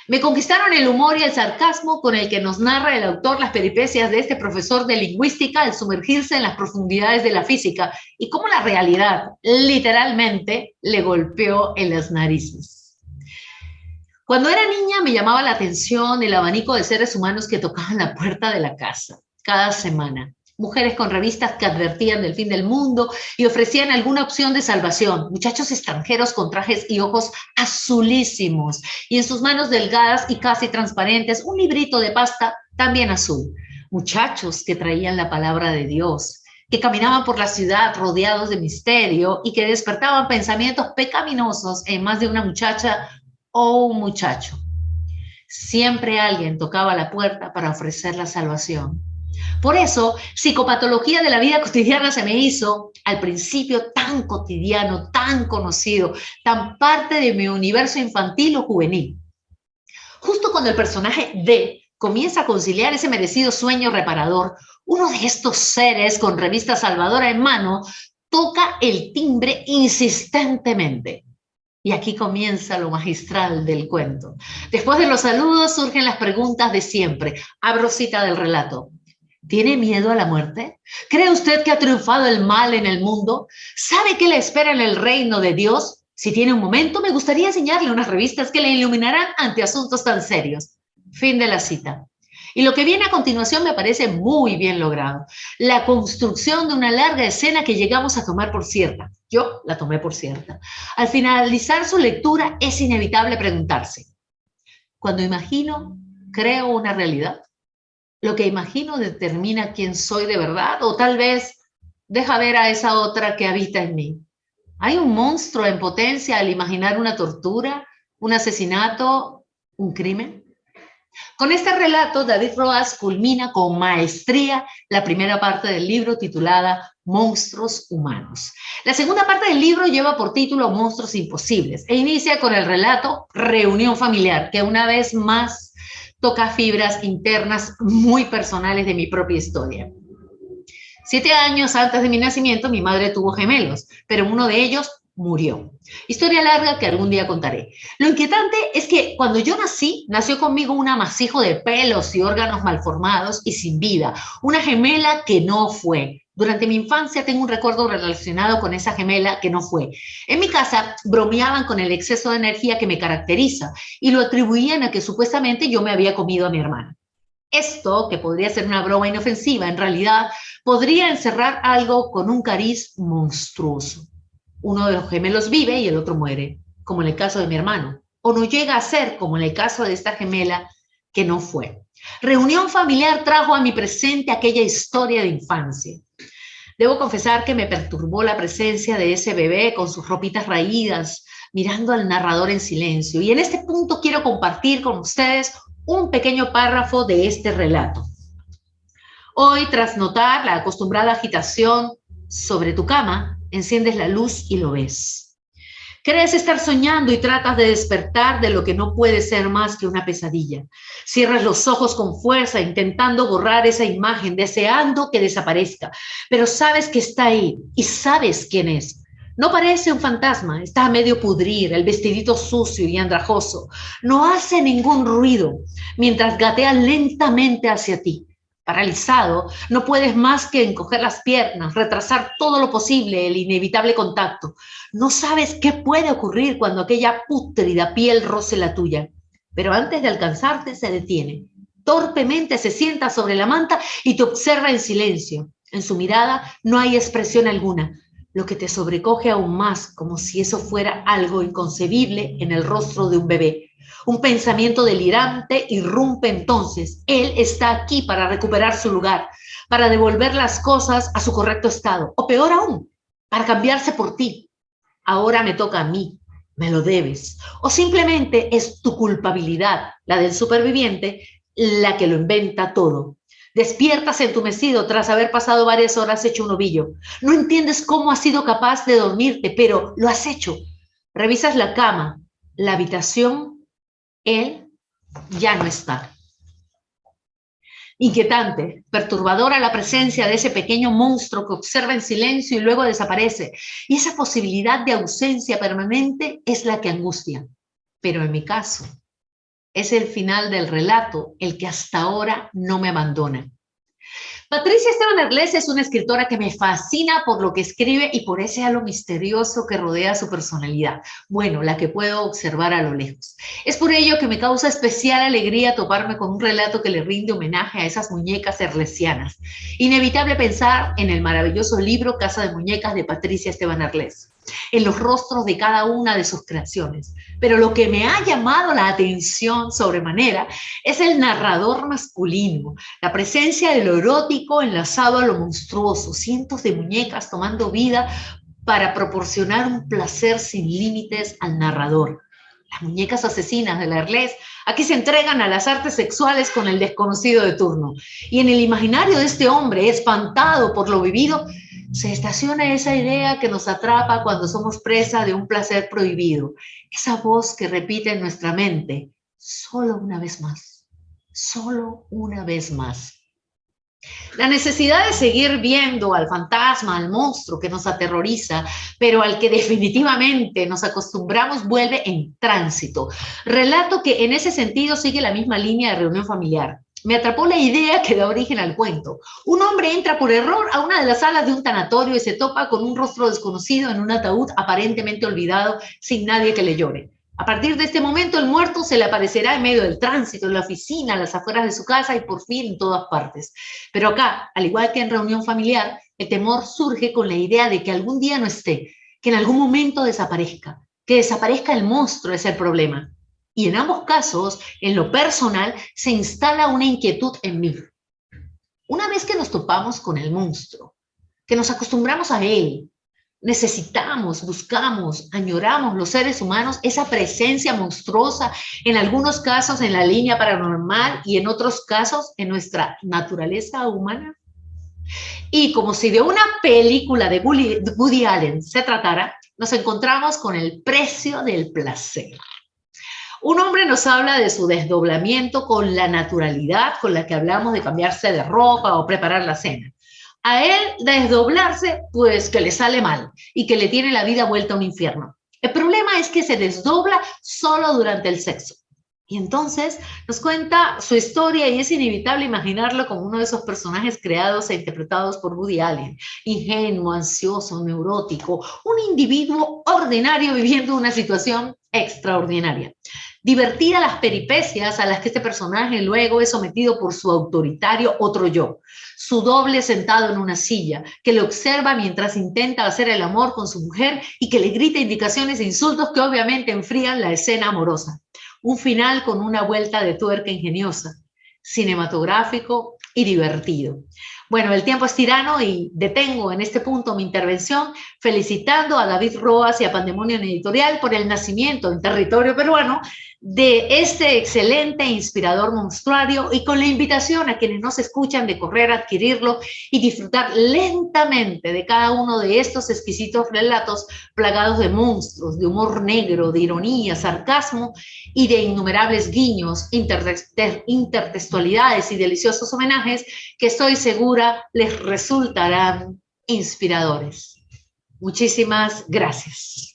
Me conquistaron el humor y el sarcasmo con el que nos narra el autor las peripecias de este profesor de lingüística al sumergirse en las profundidades de la física y cómo la realidad literalmente le golpeó en las narices. Cuando era niña me llamaba la atención el abanico de seres humanos que tocaban la puerta de la casa cada semana. Mujeres con revistas que advertían del fin del mundo y ofrecían alguna opción de salvación. Muchachos extranjeros con trajes y ojos azulísimos y en sus manos delgadas y casi transparentes un librito de pasta también azul. Muchachos que traían la palabra de Dios, que caminaban por la ciudad rodeados de misterio y que despertaban pensamientos pecaminosos en más de una muchacha o un muchacho. Siempre alguien tocaba la puerta para ofrecer la salvación. Por eso, Psicopatología de la vida cotidiana se me hizo, al principio, tan cotidiano, tan conocido, tan parte de mi universo infantil o juvenil. Justo cuando el personaje D comienza a conciliar ese merecido sueño reparador, uno de estos seres con revista salvadora en mano toca el timbre insistentemente. Y aquí comienza lo magistral del cuento. Después de los saludos surgen las preguntas de siempre. Abro cita del relato. ¿Tiene miedo a la muerte? ¿Cree usted que ha triunfado el mal en el mundo? ¿Sabe qué le espera en el reino de Dios? Si tiene un momento, me gustaría enseñarle unas revistas que le iluminarán ante asuntos tan serios. Fin de la cita. Y lo que viene a continuación me parece muy bien logrado. La construcción de una larga escena que llegamos a tomar por cierta. Yo la tomé por cierta. Al finalizar su lectura es inevitable preguntarse. Cuando imagino, ¿creo una realidad? ¿Lo que imagino determina quién soy de verdad? O tal vez deja ver a esa otra que habita en mí. ¿Hay un monstruo en potencia al imaginar una tortura, un asesinato, un crimen? Con este relato, David Rodas culmina con maestría la primera parte del libro titulada Monstruos Humanos. La segunda parte del libro lleva por título Monstruos Imposibles e inicia con el relato Reunión Familiar, que una vez más toca fibras internas muy personales de mi propia historia. 7 años antes de mi nacimiento, mi madre tuvo gemelos, pero uno de ellos murió. Historia larga que algún día contaré. Lo inquietante es que cuando yo nací, nació conmigo un amasijo de pelos y órganos malformados y sin vida, una gemela que no fue. Durante mi infancia tengo un recuerdo relacionado con esa gemela que no fue. En mi casa bromeaban con el exceso de energía que me caracteriza y lo atribuían a que supuestamente yo me había comido a mi hermana. Esto, que podría ser una broma inofensiva, en realidad podría encerrar algo con un cariz monstruoso. Uno de los gemelos vive y el otro muere, como en el caso de mi hermano, o no llega a ser como en el caso de esta gemela que no fue. Reunión familiar trajo a mi presente aquella historia de infancia. Debo confesar que me perturbó la presencia de ese bebé con sus ropitas raídas, mirando al narrador en silencio. Y en este punto quiero compartir con ustedes un pequeño párrafo de este relato. Hoy, tras notar la acostumbrada agitación sobre tu cama, enciendes la luz y lo ves. Crees estar soñando y tratas de despertar de lo que no puede ser más que una pesadilla. Cierras los ojos con fuerza, intentando borrar esa imagen, deseando que desaparezca, pero sabes que está ahí y sabes quién es. No parece un fantasma, está a medio pudrir, el vestidito sucio y andrajoso. No hace ningún ruido, mientras gatea lentamente hacia ti. Paralizado, no puedes más que encoger las piernas, retrasar todo lo posible el inevitable contacto. No sabes qué puede ocurrir cuando aquella pútrida piel roce la tuya. Pero antes de alcanzarte, se detiene. Torpemente se sienta sobre la manta y te observa en silencio. En su mirada no hay expresión alguna. lo que te sobrecoge aún más, como si eso fuera algo inconcebible en el rostro de un bebé. Un pensamiento delirante irrumpe entonces. Él está aquí para recuperar su lugar, para devolver las cosas a su correcto estado, o peor aún, para cambiarse por ti. Ahora me toca a mí, me lo debes. O simplemente es tu culpabilidad, la del superviviente, la que lo inventa todo. Despiertas entumecido tras haber pasado varias horas hecho un ovillo. No entiendes cómo has sido capaz de dormirte, pero lo has hecho. Revisas la cama, la habitación, él ya no está. Inquietante, perturbadora la presencia de ese pequeño monstruo que observa en silencio y luego desaparece. Y esa posibilidad de ausencia permanente es la que angustia. Pero en mi caso, es el final del relato el que hasta ahora no me abandona. Patricia Esteban Arlés es una escritora que me fascina por lo que escribe y por ese halo misterioso que rodea su personalidad. Bueno, la que puedo observar a lo lejos. Es por ello que me causa especial alegría toparme con un relato que le rinde homenaje a esas muñecas herlesianas. Inevitable pensar en el maravilloso libro Casa de Muñecas de Patricia Esteban Arlés, en los rostros de cada una de sus creaciones. Pero lo que me ha llamado la atención sobremanera es el narrador masculino, la presencia de lo erótico enlazado a lo monstruoso, cientos de muñecas tomando vida para proporcionar un placer sin límites al narrador. Las muñecas asesinas de la Arlés aquí se entregan a las artes sexuales con el desconocido de turno. Y en el imaginario de este hombre, espantado por lo vivido, se estaciona esa idea que nos atrapa cuando somos presa de un placer prohibido. Esa voz que repite en nuestra mente, solo una vez más, solo una vez más. La necesidad de seguir viendo al fantasma, al monstruo que nos aterroriza, pero al que definitivamente nos acostumbramos, vuelve en Tránsito. Relato que en ese sentido sigue la misma línea de Reunión Familiar. Me atrapó la idea que da origen al cuento. Un hombre entra por error a una de las salas de un tanatorio y se topa con un rostro desconocido en un ataúd aparentemente olvidado, sin nadie que le llore. A partir de este momento, el muerto se le aparecerá en medio del tránsito, en la oficina, a las afueras de su casa y por fin en todas partes. Pero acá, al igual que en Reunión Familiar, el temor surge con la idea de que algún día no esté, que en algún momento desaparezca, que desaparezca el monstruo es el problema. Y en ambos casos, en lo personal, se instala una inquietud en mí. Una vez que nos topamos con el monstruo, que nos acostumbramos a él, necesitamos, buscamos, añoramos los seres humanos esa presencia monstruosa, en algunos casos en la línea paranormal y en otros casos en nuestra naturaleza humana. Y como si de una película de Woody Allen se tratara, nos encontramos con el precio del placer. Un hombre nos habla de su desdoblamiento con la naturalidad con la que hablamos de cambiarse de ropa o preparar la cena. A él desdoblarse, pues que le sale mal y que le tiene la vida vuelta a un infierno. El problema es que se desdobla solo durante el sexo. Y entonces nos cuenta su historia y es inevitable imaginarlo como uno de esos personajes creados e interpretados por Woody Allen. Ingenuo, ansioso, neurótico, un individuo ordinario viviendo una situación extraordinaria. Divertida las peripecias a las que este personaje luego es sometido por su autoritario otro yo, su doble sentado en una silla, que le observa mientras intenta hacer el amor con su mujer y que le grita indicaciones e insultos que obviamente enfrían la escena amorosa. Un final con una vuelta de tuerca ingeniosa, cinematográfico y divertido. Bueno, el tiempo es tirano y detengo en este punto mi intervención felicitando a David Roas y a Pandemonium Editorial por el nacimiento en territorio peruano de este excelente e inspirador monstruario y con la invitación a quienes nos escuchan de correr a adquirirlo y disfrutar lentamente de cada uno de estos exquisitos relatos plagados de monstruos, de humor negro, de ironía, sarcasmo y de innumerables guiños, intertextualidades y deliciosos homenajes que estoy segura les resultarán inspiradores. Muchísimas gracias.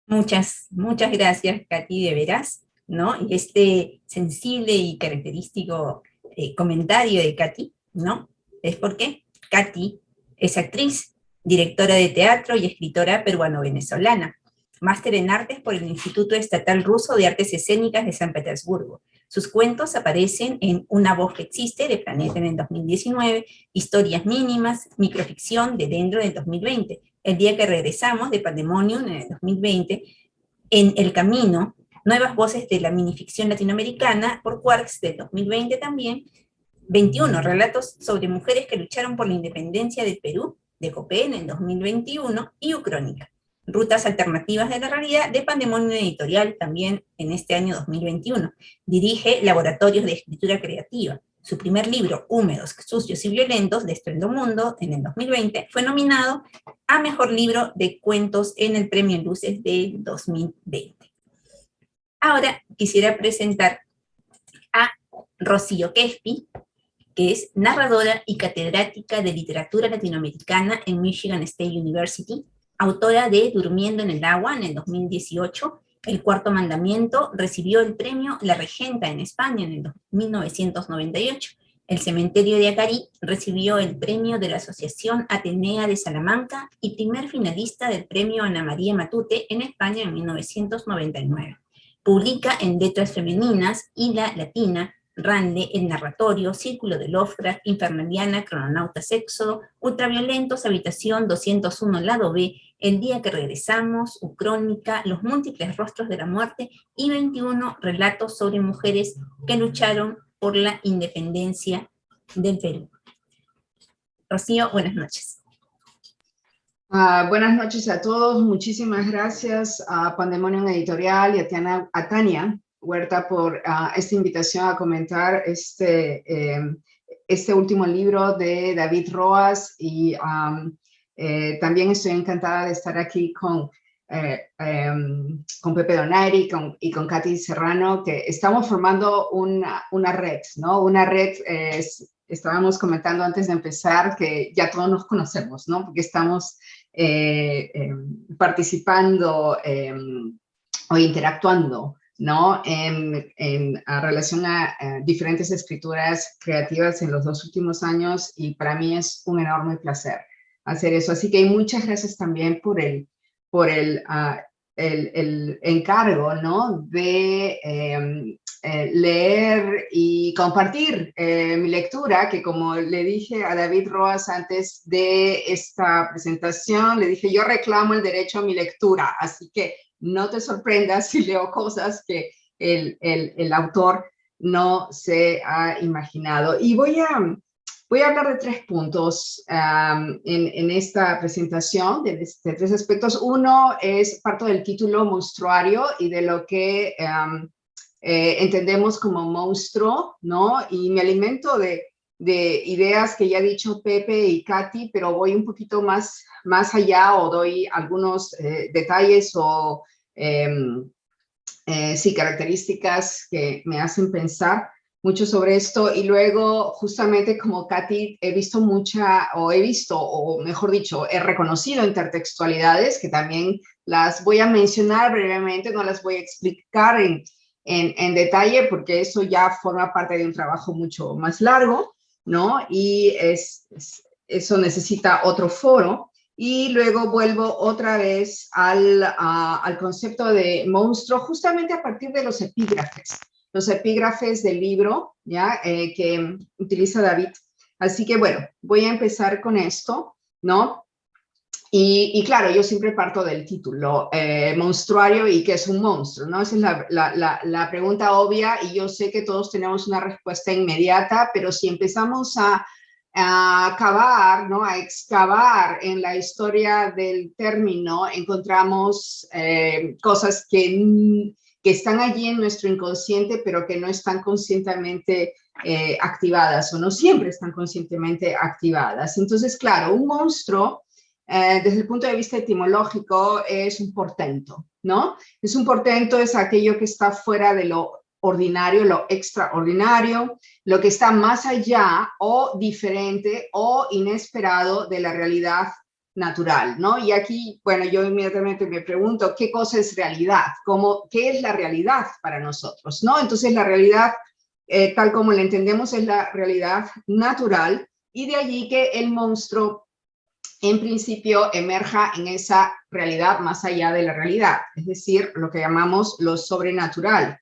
Muchas gracias, Katy, de veras, ¿no? Y este sensible y característico comentario de Katy, ¿no? Es porque Katy es actriz, directora de teatro y escritora peruano-venezolana. máster en artes por el Instituto Estatal Ruso de Artes Escénicas de San Petersburgo. Sus cuentos aparecen en Una voz que existe, de Planeta en el 2019, Historias mínimas, microficción, de Dendro en el 2020, El día que regresamos, de Pandemonium en el 2020, En el camino, Nuevas voces de la minificción latinoamericana, por Quarks del 2020 también, 21 relatos sobre mujeres que lucharon por la independencia del Perú, de Copé en el 2021, y Ucrónica, Rutas alternativas de la realidad, de Pandemonium Editorial, también en este año 2021. Dirige Laboratorios de Escritura Creativa. Su primer libro, Húmedos, sucios y violentos, de Estruendo Mundo, en el 2020, fue nominado a Mejor Libro de Cuentos en el Premio Luces del 2020. Ahora quisiera presentar a Rocío Quespi, que es narradora y catedrática de literatura latinoamericana en Michigan State University, autora de Durmiendo en el agua en el 2018, El cuarto mandamiento, recibió el premio La Regenta en España en el 1998, El cementerio de Acarí recibió el premio de la Asociación Atenea de Salamanca y primer finalista del premio Ana María Matute en España en 1999. Publica en Letras Femeninas, Hila Latina, Rande, El Narratorio, Círculo de Lovecraft, Infernaliana, Crononautas Éxodo, Ultraviolentos, Habitación 201, Lado B, El día que regresamos, Ucrónica, Los múltiples rostros de la muerte y 21 relatos sobre mujeres que lucharon por la independencia del Perú. Rocío, buenas noches. Buenas noches a todos. Muchísimas gracias a Pandemonium Editorial y a Tania Huerta por esta invitación a comentar este último libro de David Roas, y también estoy encantada de estar aquí con Pepe Donaire y con Katy Serrano, que estamos formando una red, ¿no? Una red, estábamos comentando antes de empezar que ya todos nos conocemos, ¿no? Porque estamos participando o interactuando, ¿no? En relación a diferentes escrituras creativas en los 2 últimos años, y para mí es un enorme placer hacer eso. Así que muchas gracias también por el encargo, ¿no? De leer y compartir mi lectura, que como le dije a David Roas antes de esta presentación, le dije, yo reclamo el derecho a mi lectura, así que no te sorprendas si leo cosas que el autor no se ha imaginado. Y voy a hablar de 3 puntos en esta presentación, de 3 aspectos. Uno es parte del título monstruario y de lo que entendemos como monstruo, ¿no? Y me alimento de ideas que ya ha dicho Pepe y Katy, pero voy un poquito más allá, o doy algunos detalles o sí, características que me hacen pensar mucho sobre esto. Y luego, justamente como Katy, he visto, o mejor dicho, he reconocido intertextualidades que también las voy a mencionar brevemente, no las voy a explicar en detalle, porque eso ya forma parte de un trabajo mucho más largo, ¿no? Y eso necesita otro foro. Y luego vuelvo otra vez al concepto de monstruo, justamente a partir de los epígrafes del libro, ¿ya? Que utiliza David. Así que bueno, voy a empezar con esto, ¿no? Y claro, yo siempre parto del título, monstruario, y qué es un monstruo, ¿no? Esa es la pregunta obvia, y yo sé que todos tenemos una respuesta inmediata, pero si empezamos a cavar, ¿no? A excavar en la historia del término, encontramos cosas que están allí en nuestro inconsciente, pero que no están conscientemente activadas, o no siempre están conscientemente activadas. Entonces, claro, un monstruo, desde el punto de vista etimológico, es un portento, ¿no? Es un portento, es aquello que está fuera de lo ordinario, lo extraordinario, lo que está más allá o diferente o inesperado de la realidad natural, ¿no? Y aquí, bueno, yo inmediatamente me pregunto, ¿qué cosa es realidad? ¿Qué es la realidad para nosotros, no? Entonces, la realidad, tal como la entendemos, es la realidad natural, y de allí que el monstruo en principio emerja en esa realidad más allá de la realidad, es decir, lo que llamamos lo sobrenatural.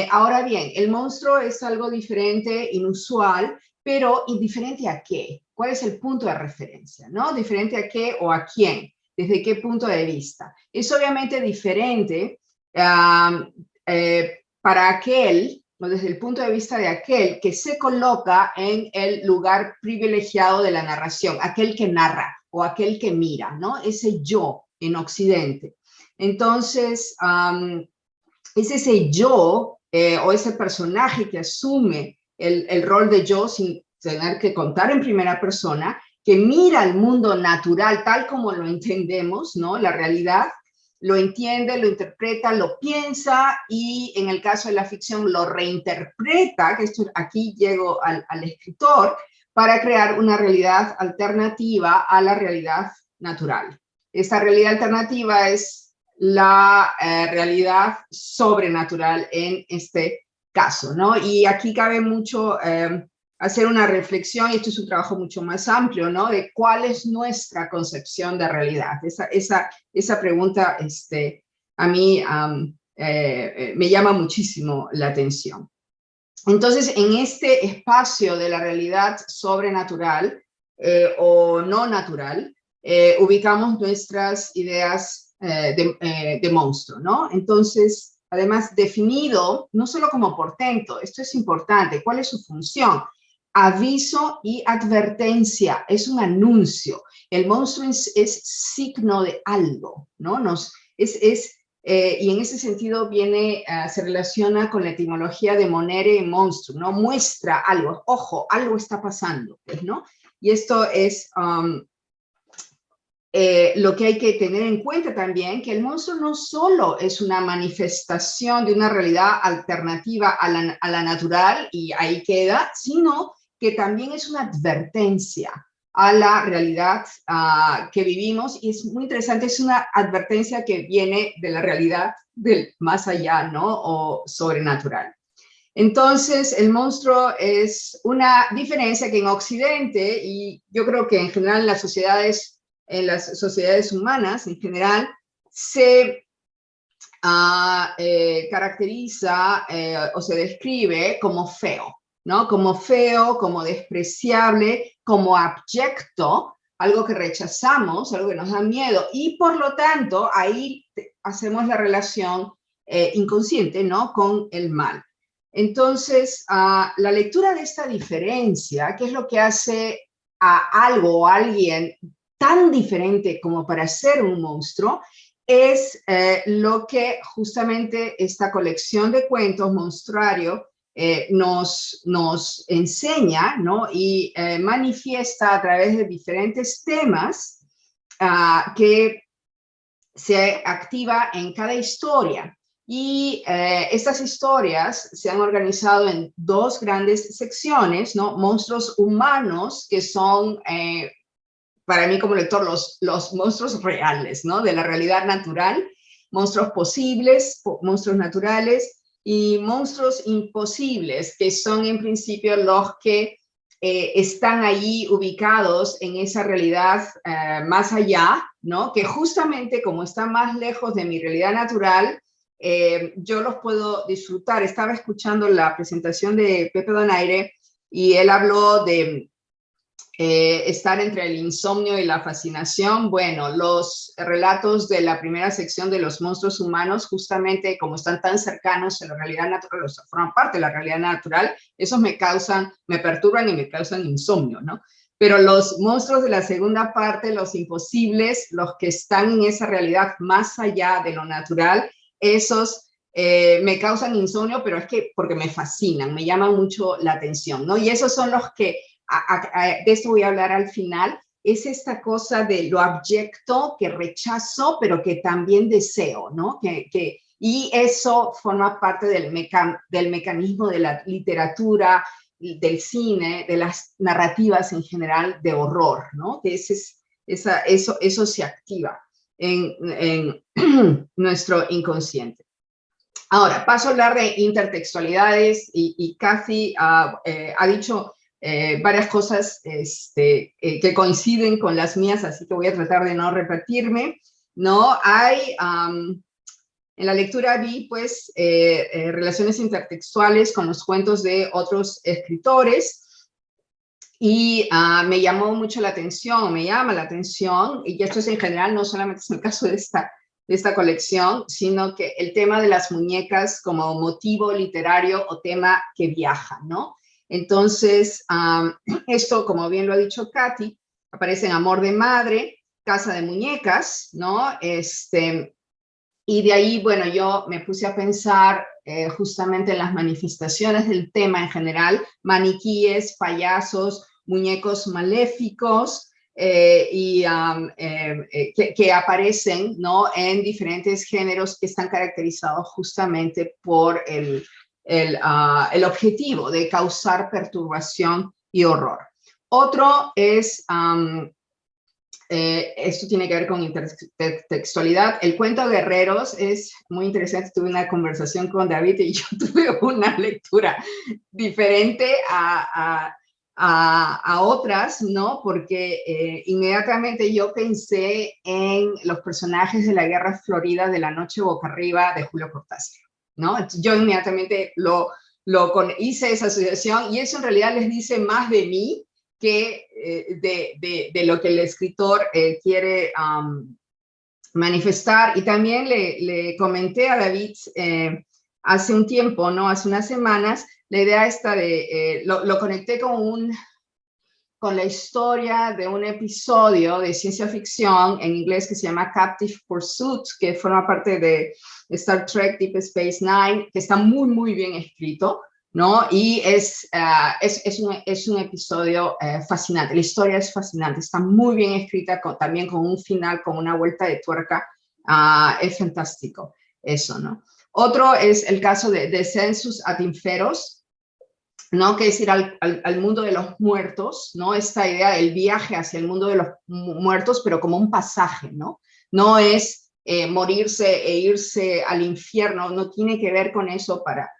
Ahora bien, el monstruo es algo diferente, inusual, pero ¿diferente a qué? ¿Cuál es el punto de referencia? ¿No? ¿Diferente a qué o a quién? ¿Desde qué punto de vista? Es obviamente diferente para aquel, o desde el punto de vista de aquel que se coloca en el lugar privilegiado de la narración, aquel que narra o aquel que mira, ¿no? Ese yo en Occidente. Entonces, es ese yo o ese personaje que asume el rol de yo sin tener que contar en primera persona, que mira el mundo natural tal como lo entendemos, ¿no? La realidad, lo entiende, lo interpreta, lo piensa y en el caso de la ficción lo reinterpreta, que esto, aquí llego al escritor, para crear una realidad alternativa a la realidad natural. Esta realidad alternativa es la realidad sobrenatural en este caso, ¿no? Y aquí cabe mucho hacer una reflexión, y esto es un trabajo mucho más amplio, ¿no? De cuál es nuestra concepción de realidad. Esa pregunta a mí me llama muchísimo la atención. Entonces, en este espacio de la realidad sobrenatural o no natural, ubicamos nuestras ideas de monstruo, ¿no? Entonces, además, definido no solo como portento, esto es importante, ¿cuál es su función? Aviso y advertencia, es un anuncio. El monstruo es signo de algo, ¿no? Y en ese sentido se relaciona con la etimología de monere y monstruo, ¿no? Muestra algo, ojo, algo está pasando, ¿no? Y esto es lo que hay que tener en cuenta también, que el monstruo no solo es una manifestación de una realidad alternativa a la natural, y ahí queda, sino que también es una advertencia a la realidad que vivimos, y es muy interesante, es una advertencia que viene de la realidad del más allá, ¿no? O sobrenatural. Entonces, el monstruo es una diferencia que en Occidente, y yo creo que en general en las sociedades humanas en general, se caracteriza o se describe como feo, ¿no? Como feo, como despreciable, como abyecto, algo que rechazamos, algo que nos da miedo, y por lo tanto ahí hacemos la relación inconsciente, ¿no? Con el mal. Entonces, la lectura de esta diferencia, ¿qué es lo que hace a algo o a alguien tan diferente como para ser un monstruo? Es lo que justamente esta colección de cuentos monstruario nos enseña, ¿no? Y manifiesta a través de diferentes temas que se activa en cada historia. Y estas historias se han organizado en dos grandes secciones, ¿no? Monstruos humanos, que son para mí como lector, los monstruos reales, ¿no? De la realidad natural, monstruos posibles, monstruos naturales, y monstruos imposibles, que son en principio los que están ahí ubicados en esa realidad más allá, ¿no? Que justamente como están más lejos de mi realidad natural, yo los puedo disfrutar. Estaba escuchando la presentación de Pepe Donaire y él habló de estar entre el insomnio y la fascinación. Bueno, los relatos de la primera sección de los monstruos humanos, justamente como están tan cercanos a la realidad natural, o sea, forman parte de la realidad natural, esos me perturban y me causan insomnio, ¿no? Pero los monstruos de la segunda parte, los imposibles, los que están en esa realidad más allá de lo natural, esos me causan insomnio, pero es que porque me fascinan, me llaman mucho la atención, ¿no? Y esos son los que de esto voy a hablar al final, es esta cosa de lo abyecto que rechazo, pero que también deseo, ¿no? Y eso forma parte del mecanismo de la literatura, del cine, de las narrativas en general de horror, ¿no? Que eso se activa en nuestro inconsciente. Ahora, paso a hablar de intertextualidades y Kathy ha dicho varias cosas que coinciden con las mías, así que voy a tratar de no repetirme, ¿no? Hay, en la lectura vi, pues, relaciones intertextuales con los cuentos de otros escritores, y me llamó mucho la atención, me llama la atención, y esto es en general, no solamente es el caso de esta colección, sino que el tema de las muñecas como motivo literario o tema que viaja, ¿no? Entonces, esto, como bien lo ha dicho Katy, aparece en Amor de Madre, Casa de Muñecas, ¿no? Y de ahí, bueno, yo me puse a pensar justamente en las manifestaciones del tema en general, maniquíes, payasos, muñecos maléficos, que aparecen, ¿no? En diferentes géneros que están caracterizados justamente por el objetivo de causar perturbación y horror. Otro es... esto tiene que ver con intertextualidad. El cuento Guerreros es muy interesante. Tuve una conversación con David y yo tuve una lectura diferente a otras, ¿no? Porque inmediatamente yo pensé en los personajes de la Guerra Florida de La Noche Boca Arriba de Julio Cortázar, ¿no? Yo inmediatamente hice esa asociación, y eso en realidad les dice más de mí que de lo que el escritor quiere manifestar. Y también le comenté a David hace un tiempo, ¿no? Hace unas semanas, la idea esta de, lo conecté con la historia de un episodio de ciencia ficción en inglés que se llama Captive Pursuit, que forma parte de Star Trek Deep Space Nine, que está muy, muy bien escrito, ¿no? Y es un episodio fascinante. La historia es fascinante, está muy bien escrita, también con un final, con una vuelta de tuerca. Es fantástico eso, ¿no? Otro es el caso de Descensus ad Inferos, ¿no? Que es ir al mundo de los muertos, ¿no? Esta idea del viaje hacia el mundo de los muertos, pero como un pasaje, ¿no? No es morirse e irse al infierno, no tiene que ver con eso para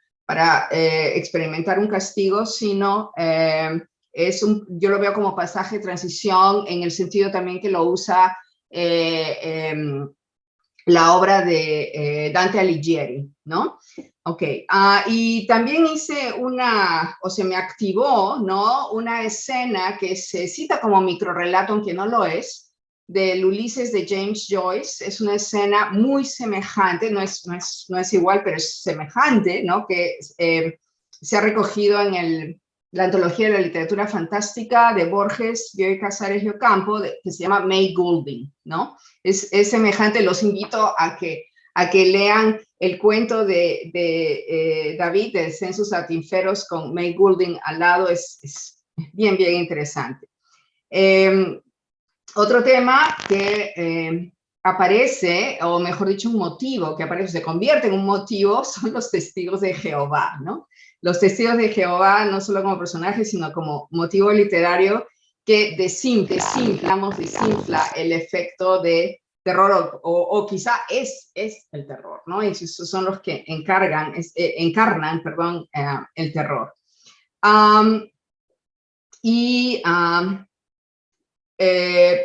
experimentar un castigo, sino yo lo veo como pasaje de transición, en el sentido también que lo usa la obra de Dante Alighieri, ¿no? Ok, y también hice se me activó, ¿no? Una escena que se cita como microrrelato, aunque no lo es, del Ulises de James Joyce. Es una escena muy semejante, no es igual, pero es semejante, ¿no? Que se ha recogido en la antología de la literatura fantástica de Borges, Bioy Casares y Ocampo, que se llama May Goulding, ¿no? Es semejante. Los invito a que lean el cuento de David, de Descensus ad Inferos, con May Goulding al lado. Es bien, bien interesante. Otro tema que aparece, o mejor dicho, un motivo que aparece, se convierte en un motivo, son los testigos de Jehová, ¿no? Los testigos de Jehová, no solo como personajes, sino como motivo literario que desinfla el efecto de terror, o quizá es el terror, ¿no? Y esos son los que encarnan el terror.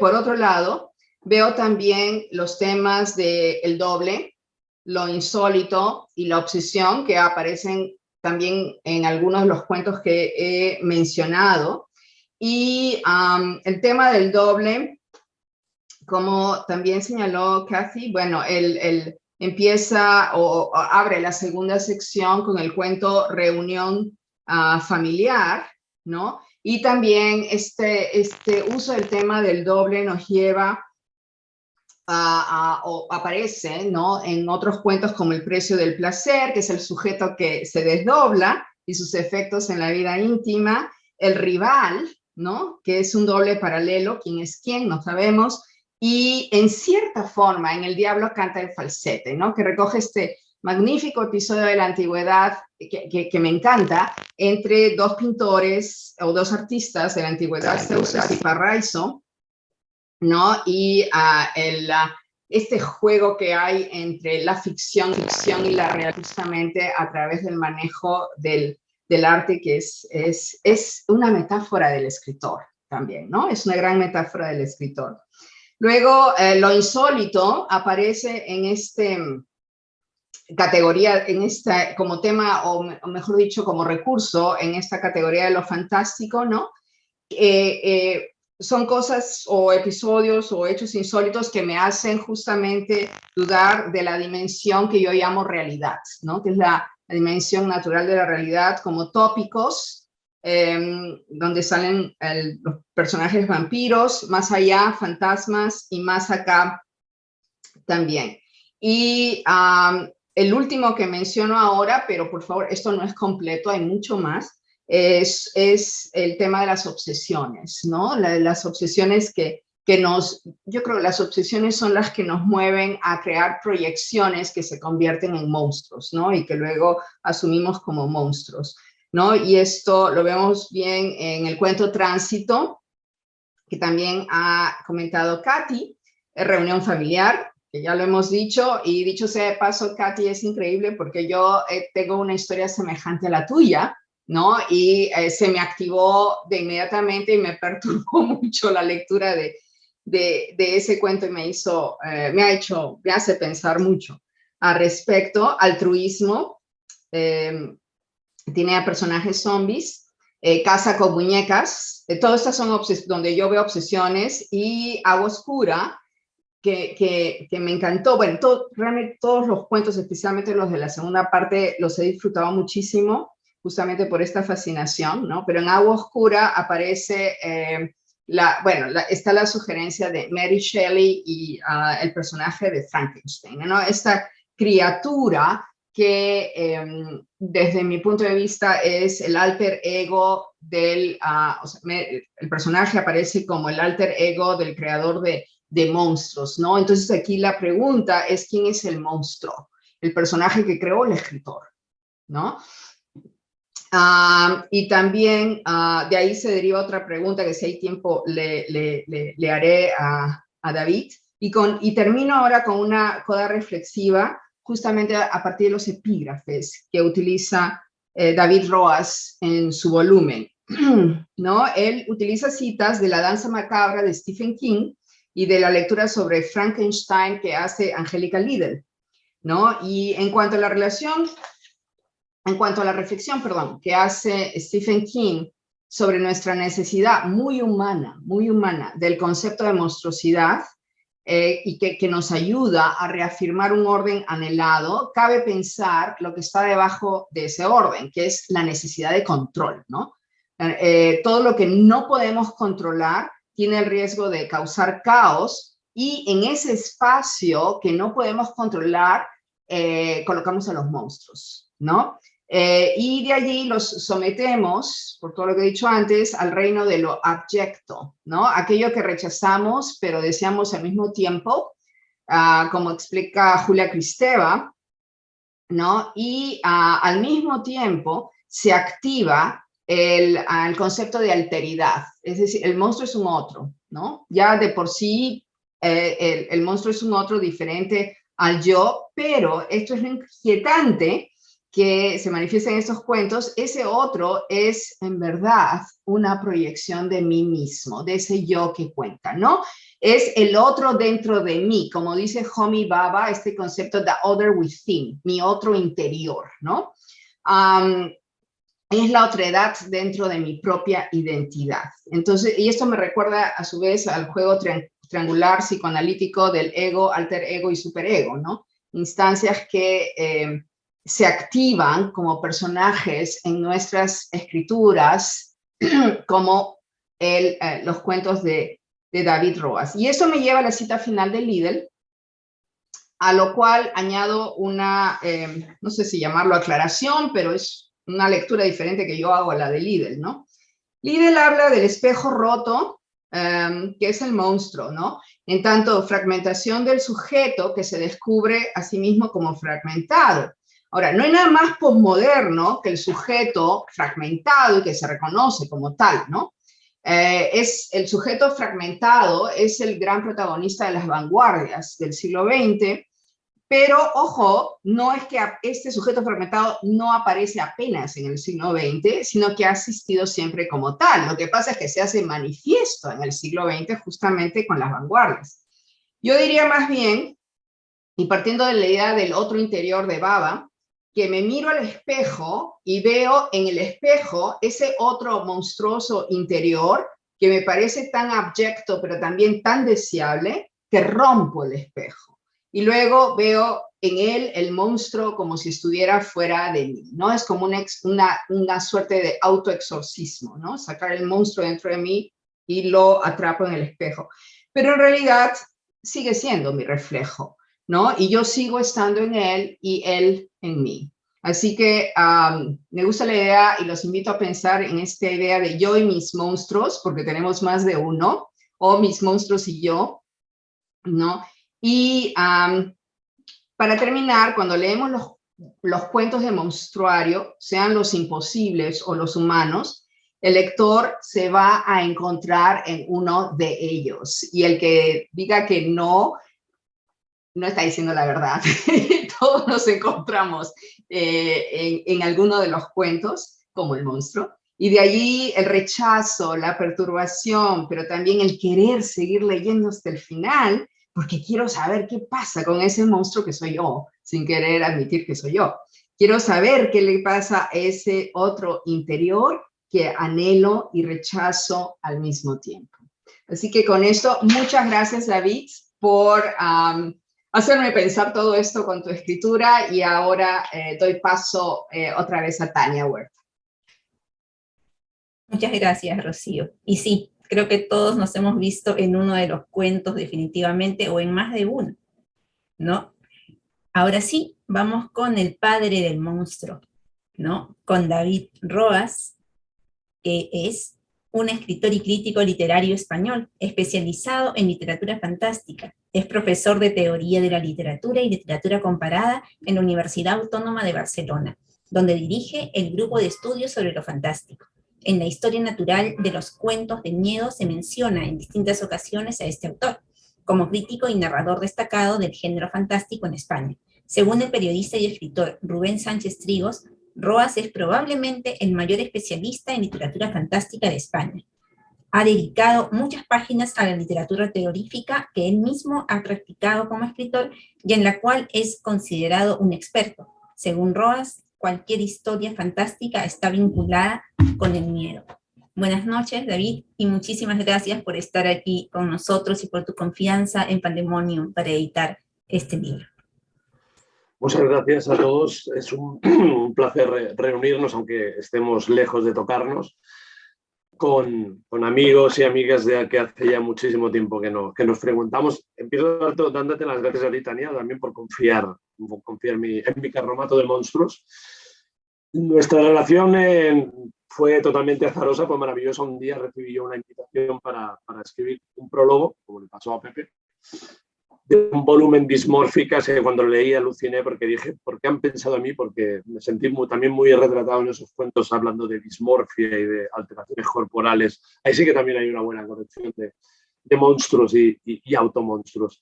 Por otro lado, veo también los temas del doble, lo insólito y la obsesión, que aparecen también en algunos de los cuentos que he mencionado. Y el tema del doble, como también señaló Kathy, bueno, él empieza o abre la segunda sección con el cuento Reunión Familiar, ¿no? Y también este uso del tema del doble nos lleva o aparece, ¿no? En otros cuentos como El precio del placer, que es el sujeto que se desdobla y sus efectos en la vida íntima. El rival, ¿no? Que es un doble paralelo, quién es quién, no sabemos. Y en cierta forma, en El diablo canta el falsete, ¿no? Que recoge este magnífico episodio de la antigüedad que me encanta, entre dos pintores o dos artistas de la antigüedad, Seuses y Parraiso, ¿no? Y este juego que hay entre la ficción y la realidad, justamente a través del manejo del del arte, que es una metáfora del escritor también, ¿no? Es una gran metáfora del escritor. Luego, lo insólito aparece en esta categoría, como tema, o mejor dicho, como recurso, en esta categoría de lo fantástico, ¿no? Son cosas o episodios o hechos insólitos que me hacen justamente dudar de la dimensión que yo llamo realidad, ¿no? Que es la dimensión natural de la realidad, como tópicos, donde salen los personajes vampiros, más allá, fantasmas, y más acá también. Y el último que menciono ahora, pero por favor, esto no es completo, hay mucho más, es el tema de las obsesiones, ¿no? Las obsesiones yo creo que las obsesiones son las que nos mueven a crear proyecciones que se convierten en monstruos, ¿no? Y que luego asumimos como monstruos, ¿no? Y esto lo vemos bien en el cuento Tránsito, que también ha comentado Katy, reunión familiar, que ya lo hemos dicho, y dicho sea de paso, Katy, es increíble porque yo tengo una historia semejante a la tuya, ¿no? Y se me activó de inmediatamente y me perturbó mucho la lectura de ese cuento y me hace pensar mucho al respecto. Altruismo, tiene a personajes zombies, Casa con muñecas, todas estas son donde yo veo obsesiones, y Agua Oscura, que me encantó. Bueno, realmente todos los cuentos, especialmente los de la segunda parte, los he disfrutado muchísimo, justamente por esta fascinación, ¿no? Pero en Agua Oscura aparece, está la sugerencia de Mary Shelley y el personaje de Frankenstein, ¿no? Esta criatura que desde mi punto de vista es el alter ego el personaje aparece como el alter ego del creador de monstruos, ¿no? Entonces aquí la pregunta es, ¿quién es el monstruo? ¿El personaje que creó el escritor? ¿No? Y también de ahí se deriva otra pregunta que si hay tiempo le haré a David. Y termino ahora con una coda reflexiva, justamente a partir de los epígrafes que utiliza David Roas en su volumen, ¿no? Él utiliza citas de La danza macabra de Stephen King y de la lectura sobre Frankenstein que hace Angélica Liddell, ¿no? Y en cuanto a la reflexión, que hace Stephen King sobre nuestra necesidad muy humana del concepto de monstruosidad, y que nos ayuda a reafirmar un orden anhelado, cabe pensar lo que está debajo de ese orden, que es la necesidad de control, ¿no? Todo lo que no podemos controlar tiene el riesgo de causar caos, y en ese espacio que no podemos controlar colocamos a los monstruos, ¿no? Y de allí los sometemos, por todo lo que he dicho antes, al reino de lo abyecto, ¿no? Aquello que rechazamos, pero deseamos al mismo tiempo, como explica Julia Kristeva, ¿no? Y al mismo tiempo se activa el concepto de alteridad, es decir, el monstruo es un otro, ¿no? Ya de por sí el monstruo es un otro diferente al yo, pero esto es lo inquietante que se manifiesta en estos cuentos. Ese otro es en verdad una proyección de mí mismo, de ese yo que cuenta, ¿no? Es el otro dentro de mí, como dice Homi Bhabha, este concepto de other within, mi otro interior, ¿no? Es la otredad dentro de mi propia identidad. Entonces, y esto me recuerda a su vez al juego triangular psicoanalítico del ego, alter ego y superego, ¿no? Instancias que se activan como personajes en nuestras escrituras, como los cuentos de David Roas. Y eso me lleva a la cita final de Liddell, a lo cual añado una, no sé si llamarlo aclaración, pero es una lectura diferente que yo hago a la de Liddell, ¿no? Liddell habla del espejo roto, que es el monstruo, ¿no? En tanto, fragmentación del sujeto que se descubre a sí mismo como fragmentado. Ahora, no hay nada más posmoderno que el sujeto fragmentado y que se reconoce como tal, ¿no? El sujeto fragmentado es el gran protagonista de las vanguardias del siglo XX, Pero, ojo, no es que este sujeto fragmentado no aparece apenas en el siglo XX, sino que ha existido siempre como tal. Lo que pasa es que se hace manifiesto en el siglo XX justamente con las vanguardias. Yo diría más bien, y partiendo de la idea del otro interior de Baba, que me miro al espejo y veo en el espejo ese otro monstruoso interior que me parece tan abyecto, pero también tan deseable, que rompo el espejo. Y luego veo en él el monstruo como si estuviera fuera de mí, ¿no? Es como una suerte de autoexorcismo, ¿no? Sacar el monstruo dentro de mí y lo atrapo en el espejo. Pero en realidad sigue siendo mi reflejo, ¿no? Y yo sigo estando en él y él en mí. Así que me gusta la idea y los invito a pensar en esta idea de yo y mis monstruos, porque tenemos más de uno, o mis monstruos y yo, ¿no? Y para terminar, cuando leemos los cuentos de monstruario, sean los imposibles o los humanos, el lector se va a encontrar en uno de ellos. Y el que diga que no está diciendo la verdad. Todos nos encontramos en alguno de los cuentos, como el monstruo. Y de allí el rechazo, la perturbación, pero también el querer seguir leyendo hasta el final, porque quiero saber qué pasa con ese monstruo que soy yo, sin querer admitir que soy yo. Quiero saber qué le pasa a ese otro interior que anhelo y rechazo al mismo tiempo. Así que con esto, muchas gracias, David, por hacerme pensar todo esto con tu escritura, y ahora doy paso otra vez a Tania Huerta. Muchas gracias, Rocío. Y sí, creo que todos nos hemos visto en uno de los cuentos definitivamente, o en más de uno, ¿no? Ahora sí, vamos con el padre del monstruo, ¿no? Con David Roas, que es un escritor y crítico literario español, especializado en literatura fantástica. Es profesor de Teoría de la Literatura y Literatura Comparada en la Universidad Autónoma de Barcelona, donde dirige el grupo de estudios sobre lo fantástico. En la historia natural de los cuentos de miedo se menciona en distintas ocasiones a este autor, como crítico y narrador destacado del género fantástico en España. Según el periodista y escritor Rubén Sánchez Trigos, Roas es probablemente el mayor especialista en literatura fantástica de España. Ha dedicado muchas páginas a la literatura terrorífica que él mismo ha practicado como escritor y en la cual es considerado un experto. Según Roas, cualquier historia fantástica está vinculada con el miedo. Buenas noches, David, y muchísimas gracias por estar aquí con nosotros y por tu confianza en Pandemonium para editar este libro. Muchas gracias a todos. Es un placer reunirnos, aunque estemos lejos de tocarnos, con amigos y amigas de que hace ya muchísimo tiempo que nos frecuentamos. Empiezo dándote las gracias a ti, Tania, también por confiar en mi carromato de monstruos. Nuestra relación fue totalmente azarosa, fue maravillosa. Un día recibí yo una invitación para escribir un prólogo, como le pasó a Pepe, de un volumen dismórficas que cuando lo leí aluciné porque dije, ¿por qué han pensado en mí? Porque me sentí también muy retratado en esos cuentos hablando de dismorfia y de alteraciones corporales. Ahí sí que también hay una buena corrección de monstruos y automonstruos.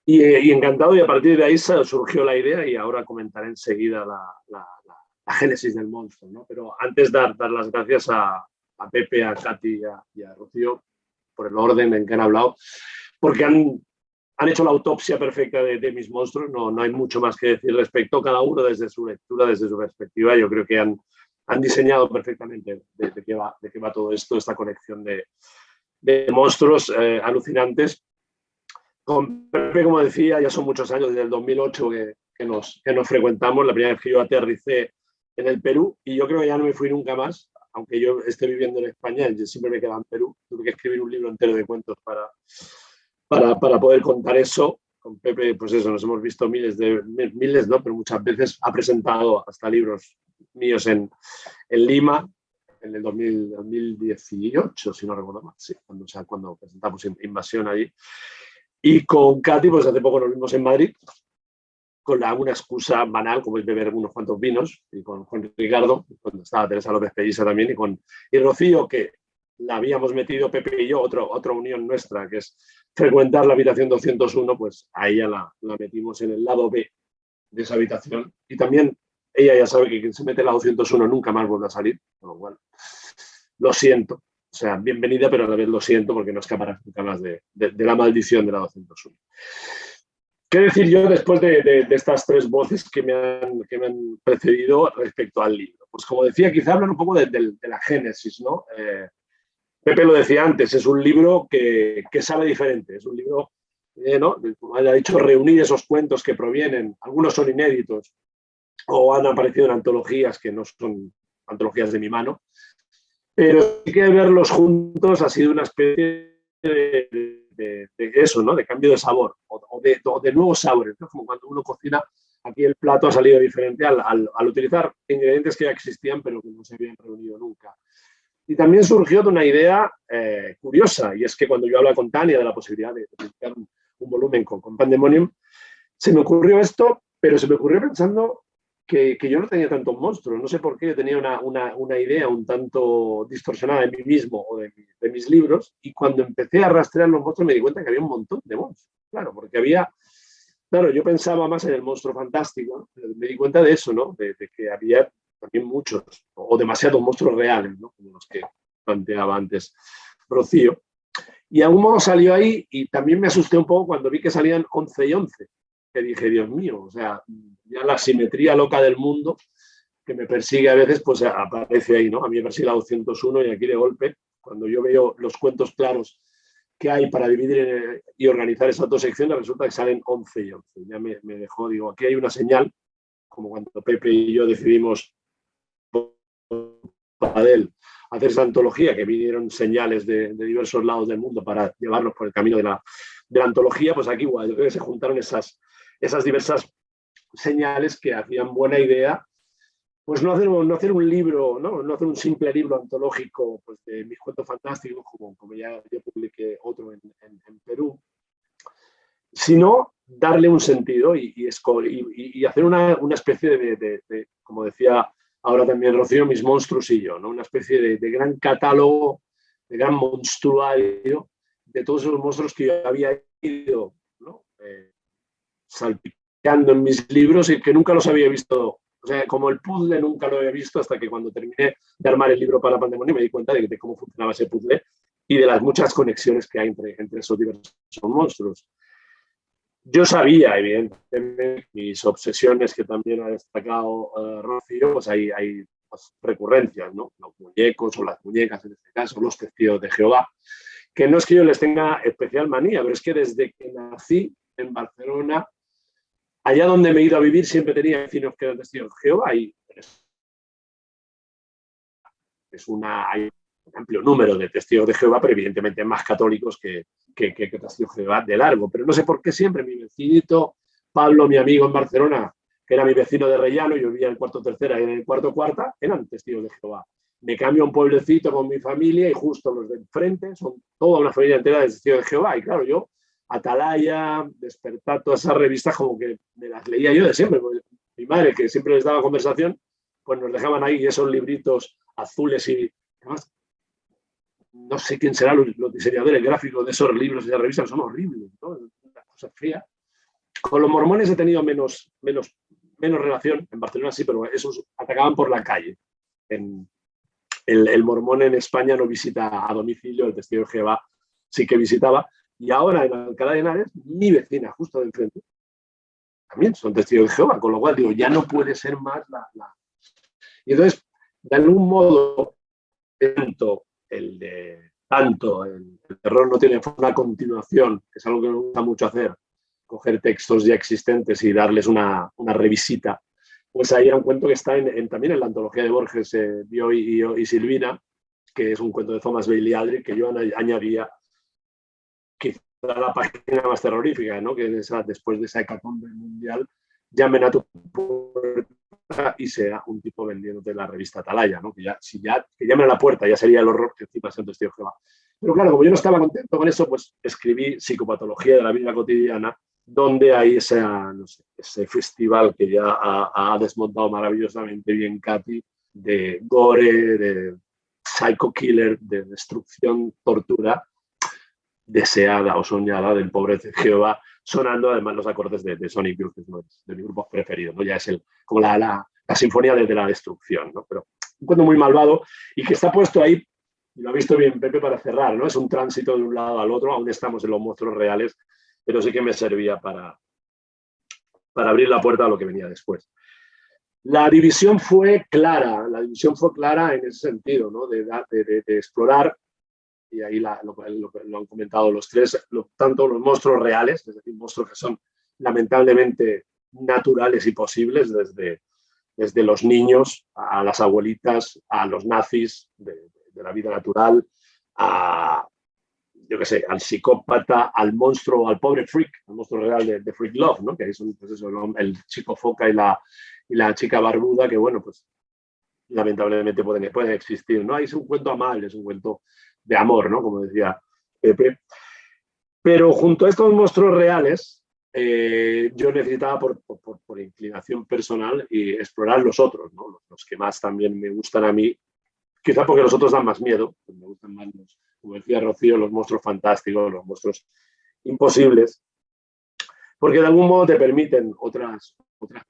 Y encantado, y a partir de ahí surgió la idea, y ahora comentaré enseguida la génesis del monstruo, ¿no? Pero antes dar las gracias a Pepe, a Katy y a Rocío por el orden en que han hablado, porque han hecho la autopsia perfecta de mis monstruos. No hay mucho más que decir respecto, cada uno desde su lectura, desde su perspectiva. Yo creo que han diseñado perfectamente de qué va todo esto, esta colección de monstruos alucinantes. Con Pepe, como decía, ya son muchos años, desde el 2008 que nos frecuentamos, la primera vez que yo aterricé en el Perú, y yo creo que ya no me fui nunca más, aunque yo esté viviendo en España, yo siempre me quedaba en Perú. Tuve que escribir un libro entero de cuentos para poder contar eso. Con Pepe, pues eso, nos hemos visto miles no, pero muchas veces. Ha presentado hasta libros míos en Lima, en el 2018, si no recuerdo mal, sí, cuando presentamos Invasión allí. Y con Katy, pues hace poco nos vimos en Madrid, con una excusa banal, como es beber unos cuantos vinos, y con Juan Ricardo, cuando estaba Teresa López Pelliza también, y Rocío, que la habíamos metido Pepe y yo, otra unión nuestra, que es frecuentar la habitación 201, pues a ella la metimos en el lado B de esa habitación. Y también ella ya sabe que quien se mete en la 201 nunca más vuelve a salir, con lo cual lo siento. O sea, bienvenida, pero a la vez lo siento porque no escaparás nunca más de la maldición de la 201. ¿Qué decir yo después de estas tres voces que me han precedido respecto al libro? Pues como decía, quizá hablan un poco de la génesis, ¿no? Pepe lo decía antes, es un libro que sabe diferente, es un libro, ¿no? Como haya dicho, reunir esos cuentos que provienen, algunos son inéditos o han aparecido en antologías que no son antologías de mi mano, pero sí que verlos juntos ha sido una especie de eso, ¿no? De cambio de sabor o de nuevos sabores, ¿no? Como cuando uno cocina, aquí el plato ha salido diferente al utilizar ingredientes que ya existían pero que no se habían reunido nunca. Y también surgió de una idea curiosa, y es que cuando yo hablaba con Tania de la posibilidad de publicar un volumen con Pandemonium, se me ocurrió esto, pero se me ocurrió pensando que yo no tenía tantos monstruos. No sé por qué yo tenía una idea un tanto distorsionada de mí mismo o de mis libros, y cuando empecé a rastrear los monstruos me di cuenta que había un montón de monstruos. Claro, porque claro, yo pensaba más en el monstruo fantástico, ¿no? Pero me di cuenta de eso, ¿no? De que había también muchos o demasiados monstruos reales, ¿no? Como los que planteaba antes Rocío. Y de algún modo salió ahí, y también me asusté un poco cuando vi que salían 11 y 11, que dije, Dios mío, o sea, ya la simetría loca del mundo que me persigue a veces, pues aparece ahí, ¿no? A mí me persigue la 201 y aquí de golpe, cuando yo veo los cuentos claros que hay para dividir y organizar esas dos secciones, resulta que salen 11 y 11. Ya me dejó, digo, aquí hay una señal, como cuando Pepe y yo decidimos Padel hacer esa antología, que vinieron señales de diversos lados del mundo para llevarnos por el camino de la antología, pues aquí igual, yo creo que se juntaron esas diversas señales que hacían buena idea, pues no hacer un libro, no hacer un simple libro antológico, pues, de mis cuentos fantásticos, como ya publiqué otro en Perú, sino darle un sentido y hacer una especie de, como decía ahora también Rocío, mis monstruos y yo, ¿no? Una especie de gran catálogo, de gran monstruario de todos esos monstruos que yo había ido, ¿no? Salpicando en mis libros y que nunca los había visto. O sea, como el puzzle nunca lo había visto hasta que cuando terminé de armar el libro para Pandemonium me di cuenta de cómo funcionaba ese puzzle y de las muchas conexiones que hay entre esos diversos monstruos. Yo sabía, evidentemente, mis obsesiones que también ha destacado Rocío, pues hay pues, recurrencias, ¿no? Los muñecos o las muñecas, en este caso, los testigos de Jehová, que no es que yo les tenga especial manía, pero es que desde que nací en Barcelona, allá donde me he ido a vivir, siempre tenía vecinos que eran testigos de Jehová y hay un amplio número de testigos de Jehová, pero evidentemente más católicos que testigos de Jehová de largo. Pero no sé por qué siempre mi vecinito, Pablo, mi amigo en Barcelona, que era mi vecino de Rellano, yo vivía en el cuarto tercera y en el cuarto cuarta, eran testigos de Jehová. Me cambio a un pueblecito con mi familia y justo los de enfrente son toda una familia entera de testigos de Jehová. Y claro, yo, Atalaya, Despertar, todas esas revistas como que me las leía yo de siempre. Porque mi madre, que siempre les daba conversación, pues nos dejaban ahí esos libritos azules y además, no sé quién será los diseñadores gráficos de esos libros y esas revistas, son horribles, ¿no? Una cosa fea. Con los mormones he tenido menos relación, en Barcelona sí, pero esos atacaban por la calle. El mormón en España no visita a domicilio, el testigo de Jehová sí que visitaba, y ahora en Alcalá de Henares, mi vecina justo de enfrente, también son testigos de Jehová, con lo cual digo, ya no puede ser más Y entonces, de algún modo, el terror no tiene una continuación, que es algo que me gusta mucho hacer, coger textos ya existentes y darles una revisita. Pues ahí era un cuento que está también en la antología de Borges, Dio y Silvina, que es un cuento de Thomas Bailey Aldrich, que yo añadía quizá la página más terrorífica, ¿no? Que después de esa hecatombe mundial, llamen a tu puerta y sea un tipo vendiéndote la revista Atalaya, ¿no? Que llamen a la puerta ya sería el horror que encima sea un testigo de Jehová. Pero claro, como yo no estaba contento con eso, pues escribí Psicopatología de la vida cotidiana, donde hay ese festival que ya ha desmontado maravillosamente bien Katy, de gore, de psycho killer de destrucción, tortura, deseada o soñada del pobre de Jehová, sonando además los acordes de Sonic Youth, que es uno de mis grupos preferidos, ¿no? Ya es como la sinfonía de la destrucción, ¿no? Pero un cuento muy malvado y que está puesto ahí, y lo ha visto bien Pepe para cerrar, ¿no? Es un tránsito de un lado al otro, aún estamos en los monstruos reales, pero sí que me servía para abrir la puerta a lo que venía después. La división fue clara en ese sentido, ¿no? De explorar, y ahí lo han comentado los tres, tanto los monstruos reales, es decir, monstruos que son lamentablemente naturales y posibles, desde los niños a las abuelitas, a los nazis de la vida natural, yo qué sé, al psicópata, al monstruo, al pobre freak, al monstruo real de Freak Love, ¿no? Que es pues eso, el chico foca y la chica barbuda, que bueno, pues lamentablemente pueden existir, ¿no? Ahí es un cuento amable, es un cuento de amor, ¿no? Como decía Pepe. Pero junto a estos monstruos reales, yo necesitaba, por inclinación personal, y explorar los otros, ¿no? Los que más también me gustan a mí, quizá porque los otros dan más miedo, pues me gustan más, como decía Rocío, los monstruos fantásticos, los monstruos imposibles, porque de algún modo te permiten otras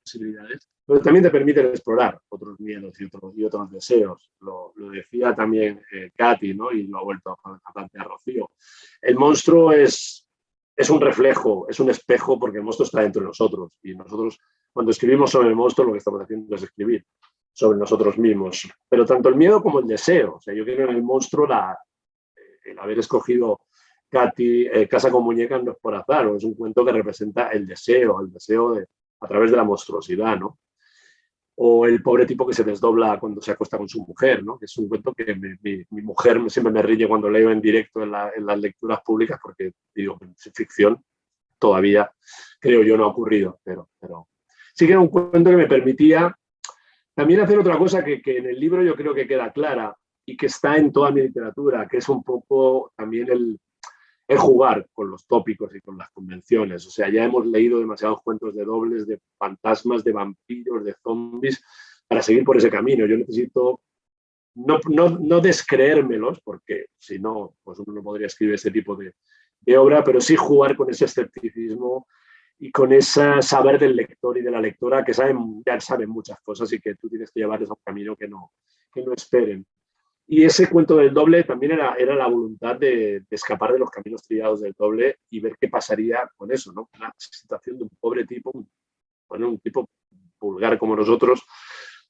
posibilidades, pero también te permiten explorar otros miedos y otros deseos. Lo decía también Katy, ¿no? Y lo ha vuelto a plantear Rocío. El monstruo es un reflejo, es un espejo, porque el monstruo está dentro de nosotros, y nosotros, cuando escribimos sobre el monstruo, lo que estamos haciendo es escribir sobre nosotros mismos. Pero tanto el miedo como el deseo. O sea, yo creo que en el monstruo el haber escogido Katy, Casa con muñecas, no es por azar, es un cuento que representa el deseo a través de la monstruosidad, ¿no? O el pobre tipo que se desdobla cuando se acuesta con su mujer, ¿no? Que es un cuento que mi mujer siempre me riñe cuando leo en directo en las lecturas públicas, porque digo, es ficción, todavía creo yo no ha ocurrido, pero sí que era un cuento que me permitía también hacer otra cosa que en el libro yo creo que queda clara y que está en toda mi literatura, que es un poco también el jugar con los tópicos y con las convenciones. O sea, ya hemos leído demasiados cuentos de dobles, de fantasmas, de vampiros, de zombies, para seguir por ese camino. Yo necesito no descreérmelos, porque si no, pues uno no podría escribir ese tipo de obra, pero sí jugar con ese escepticismo y con ese saber del lector y de la lectora, que ya saben muchas cosas y que tú tienes que llevarles a un camino que no esperen. Y ese cuento del doble también era la voluntad de escapar de los caminos trillados del doble y ver qué pasaría con eso, ¿no? Una situación de un pobre tipo, un tipo vulgar como nosotros,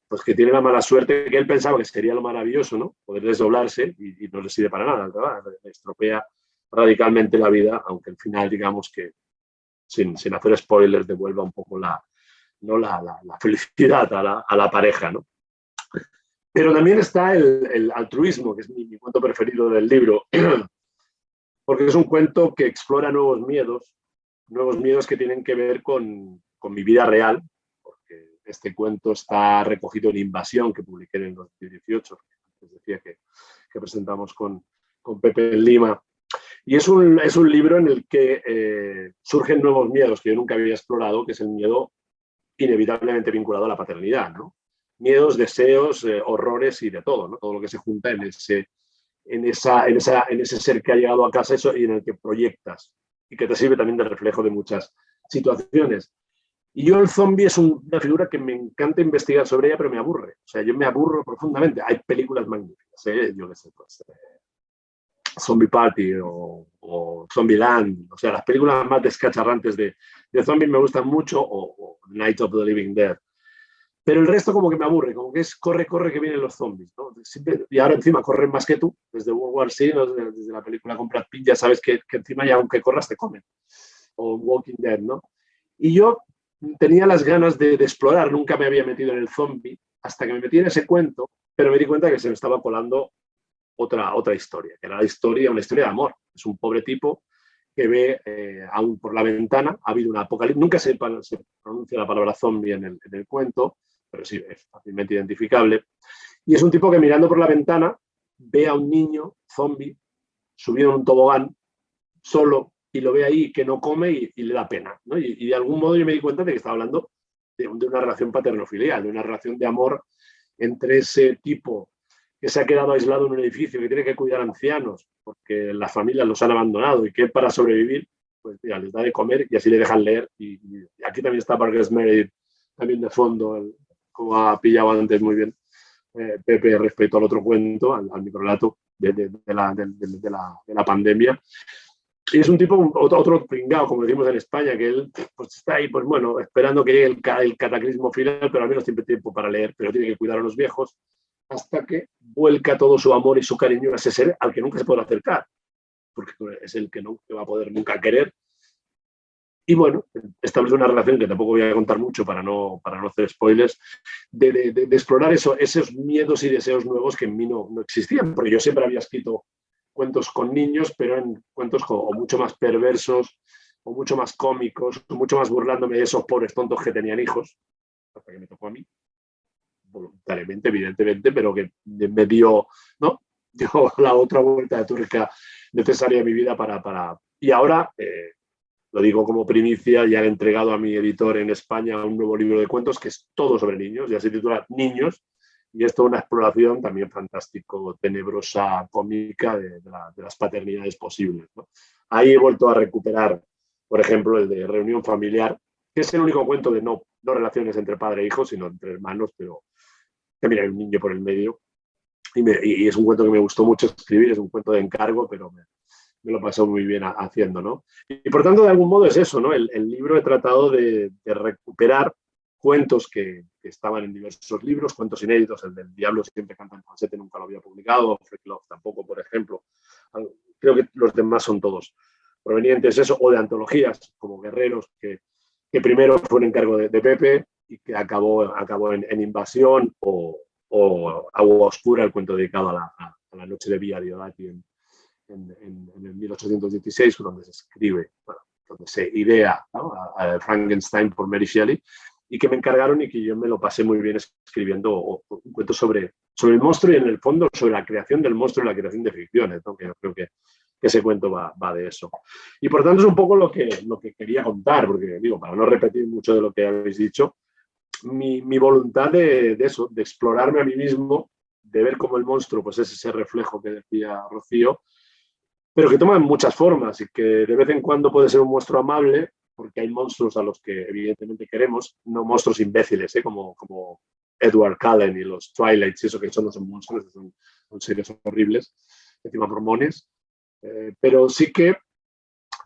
pues que tiene la mala suerte, que él pensaba que sería lo maravilloso, ¿no? Poder desdoblarse y no le sirve para nada, ¿verdad? Le estropea radicalmente la vida, aunque al final, digamos que, sin hacer spoilers, devuelva un poco la felicidad a la pareja, ¿no? Pero también está el altruismo, que es mi cuento preferido del libro, porque es un cuento que explora nuevos miedos que tienen que ver con mi vida real, porque este cuento está recogido en Invasión, que publiqué en el 2018, que decía que presentamos con Pepe en Lima. Y es un libro en el que surgen nuevos miedos que yo nunca había explorado, que es el miedo inevitablemente vinculado a la paternidad, ¿no? Miedos, deseos, horrores y de todo, ¿no? Todo lo que se junta en ese ser que ha llegado a casa y en el que proyectas y que te sirve también de reflejo de muchas situaciones. Y yo el zombie es una figura que me encanta investigar sobre ella, pero me aburre. O sea, yo me aburro profundamente. Hay películas magníficas, yo qué sé, pues, Zombie Party o Zombieland, o sea, las películas más descacharrantes de zombies me gustan mucho, o Night of the Living Dead. Pero el resto como que me aburre, como que es corre que vienen los zombies, ¿no? Y ahora encima corren más que tú, desde World War C, ¿no? Desde la película con Brad Pitt, ya sabes que encima ya aunque corras te comen. O Walking Dead, ¿no? Y yo tenía las ganas de explorar, nunca me había metido en el zombie, hasta que me metí en ese cuento, pero me di cuenta que se me estaba colando otra historia, que era una historia de amor. Es un pobre tipo que ve aún por la ventana, ha habido un apocalipsis, nunca se pronuncia la palabra zombie en el cuento, pero sí, es fácilmente identificable. Y es un tipo que mirando por la ventana ve a un niño zombie subido en un tobogán, solo, y lo ve ahí que no come y le da pena, ¿no? Y de algún modo yo me di cuenta de que estaba hablando de una relación paterno-filial, de una relación de amor entre ese tipo que se ha quedado aislado en un edificio, que tiene que cuidar ancianos, porque las familias los han abandonado y que para sobrevivir, pues mira, les da de comer y así le dejan leer. Y aquí también está Parker Meredith, también de fondo, como ha pillado antes muy bien Pepe respecto al otro cuento, al microrelato de la pandemia. Y es un tipo, otro pringao, como decimos en España, que él pues está ahí, pues bueno, esperando que llegue el cataclismo final, pero al menos tiene tiempo para leer, pero tiene que cuidar a los viejos, hasta que vuelca todo su amor y su cariño a ese ser al que nunca se podrá acercar, porque es el que no va a poder nunca querer. Y bueno, establece una relación que tampoco voy a contar mucho para no hacer spoilers, de explorar esos miedos y deseos nuevos que en mí no existían, porque yo siempre había escrito cuentos con niños, pero en cuentos o mucho más perversos, o mucho más cómicos, o mucho más burlándome de esos pobres tontos que tenían hijos, hasta que me tocó a mí, voluntariamente, evidentemente, pero que me dio, ¿no? Dio la otra vuelta de tuerca necesaria en mi vida para... Y ahora, lo digo como primicia, ya he entregado a mi editor en España un nuevo libro de cuentos que es todo sobre niños, ya se titula Niños, y es toda una exploración también fantástico, tenebrosa, cómica de las paternidades posibles, ¿no? Ahí he vuelto a recuperar, por ejemplo, el de Reunión Familiar, que es el único cuento de no relaciones entre padre e hijo, sino entre hermanos, pero también hay un niño por el medio. Y es un cuento que me gustó mucho escribir, es un cuento de encargo, pero me lo pasó muy bien haciendo, ¿no? Y por tanto, de algún modo es eso, ¿no? El libro he tratado de recuperar cuentos que estaban en diversos libros, cuentos inéditos, el del Diablo siempre canta en falsete, nunca lo había publicado, Freak Love tampoco, por ejemplo. Creo que los demás son todos provenientes eso, o de antologías, como Guerreros, que primero fue un encargo de Pepe y que acabó en Invasión, o Agua Oscura, el cuento dedicado a la noche de Villa Diodati en el 1816, donde se escribe, bueno, donde se idea, ¿no?, a Frankenstein por Mary Shelley, y que me encargaron y que yo me lo pasé muy bien escribiendo un cuento sobre el monstruo y en el fondo sobre la creación del monstruo y la creación de ficciones, ¿no? Que yo creo que ese cuento va de eso. Y por tanto es un poco lo que quería contar, porque digo, para no repetir mucho de lo que habéis dicho, mi voluntad de eso, de explorarme a mí mismo, de ver cómo el monstruo pues es ese reflejo que decía Rocío, pero que toma muchas formas y que de vez en cuando puede ser un monstruo amable, porque hay monstruos a los que evidentemente queremos, no monstruos imbéciles, como Edward Cullen y los Twilights, y eso que no son monstruos, son seres horribles, encima mormones, pero sí que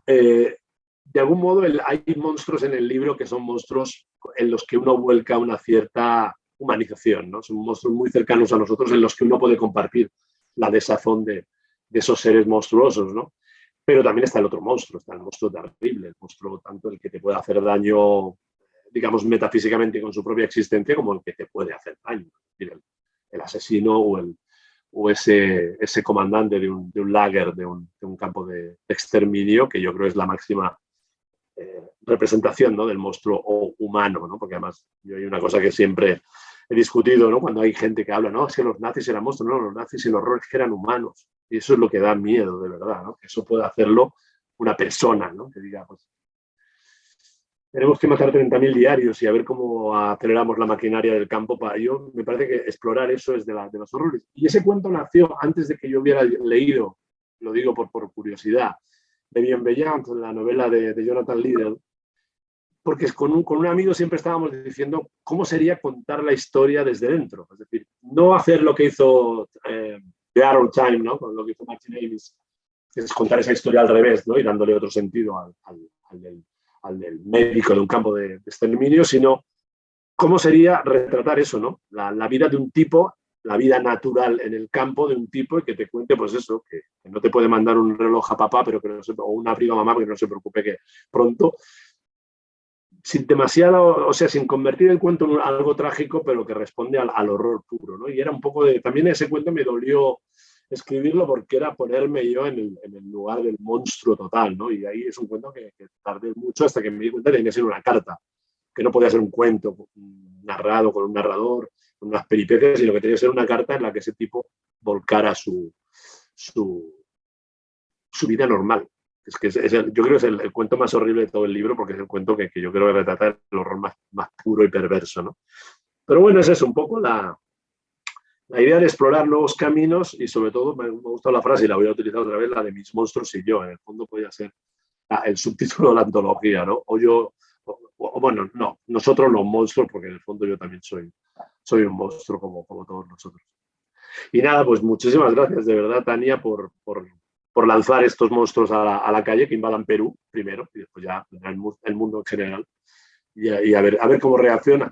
de algún modo hay monstruos en el libro que son monstruos en los que uno vuelca una cierta humanización, ¿no? Son monstruos muy cercanos a nosotros en los que uno puede compartir la desazón de esos seres monstruosos, ¿no? Pero también está el otro monstruo, está el monstruo terrible, el monstruo tanto el que te puede hacer daño, digamos, metafísicamente con su propia existencia, como el que te puede hacer daño. Es decir, el asesino o ese comandante de un lager, de un campo de exterminio, que yo creo es la máxima representación, ¿no?, del monstruo humano, ¿no? Porque además yo hay una cosa que siempre he discutido, ¿no?, cuando hay gente que habla, no, es que los nazis eran monstruos, no, los nazis y los horrores que eran humanos. Y eso es lo que da miedo, de verdad, ¿no? Que eso pueda hacerlo una persona, ¿no? Que diga, pues, tenemos que matar 30.000 diarios y a ver cómo aceleramos la maquinaria del campo para ello. Me parece que explorar eso es de los horrores. Y ese cuento nació antes de que yo hubiera leído, lo digo por curiosidad, de Bienveillant, la novela de Jonathan Liddell, porque con un amigo siempre estábamos diciendo cómo sería contar la historia desde dentro. Es decir, no hacer lo que hizo The Arrow Time, ¿no?, con lo que hizo Martin Amis, que es contar esa historia al revés, ¿no?, y dándole otro sentido al del médico de un campo de exterminio, sino cómo sería retratar eso, ¿no? La vida de un tipo, la vida natural en el campo de un tipo, y que te cuente, pues eso, que no te puede mandar un reloj a papá, pero que no se, o un abrigo a mamá, pero que no se preocupe que pronto, sin demasiado, o sea, sin convertir el cuento en algo trágico, pero que responde al horror puro, ¿no? Y era un poco de, también ese cuento me dolió escribirlo porque era ponerme yo en el lugar del monstruo total, ¿no? Y ahí es un cuento que tardé mucho hasta que me di cuenta que tenía que ser una carta, que no podía ser un cuento narrado con un narrador, con unas peripecias, sino que tenía que ser una carta en la que ese tipo volcara su vida normal. Es que yo creo que es el cuento más horrible de todo el libro, porque es el cuento que yo creo que retrata el horror más puro y perverso, ¿no? Pero bueno, es eso, un poco la idea de explorar nuevos caminos y sobre todo me ha gustado la frase y la voy a utilizar otra vez, la de mis monstruos y yo. En el fondo podría ser el subtítulo de la antología, ¿no? O yo, bueno, no, nosotros los monstruos, porque en el fondo yo también soy un monstruo como todos nosotros. Y nada, pues muchísimas gracias de verdad, Tania, por lanzar estos monstruos a la calle que invadan Perú primero y después ya el mundo en general. Y a ver cómo reacciona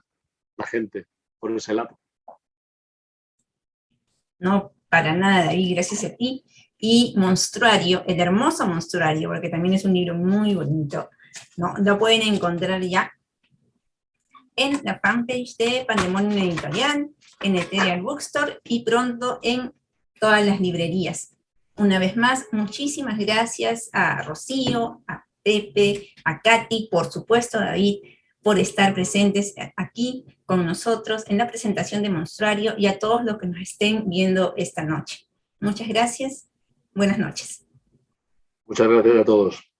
la gente por ese lado. No, para nada, David, gracias a ti. Y Monstruario, el hermoso Monstruario, porque también es un libro muy bonito, ¿no? Lo pueden encontrar ya en la fanpage de Pandemonium Editorial, en Ethereal Bookstore y pronto en todas las librerías. Una vez más, muchísimas gracias a Rocío, a Pepe, a Katy, por supuesto, David, por estar presentes aquí con nosotros en la presentación de Monstruario y a todos los que nos estén viendo esta noche. Muchas gracias. Buenas noches. Muchas gracias a todos.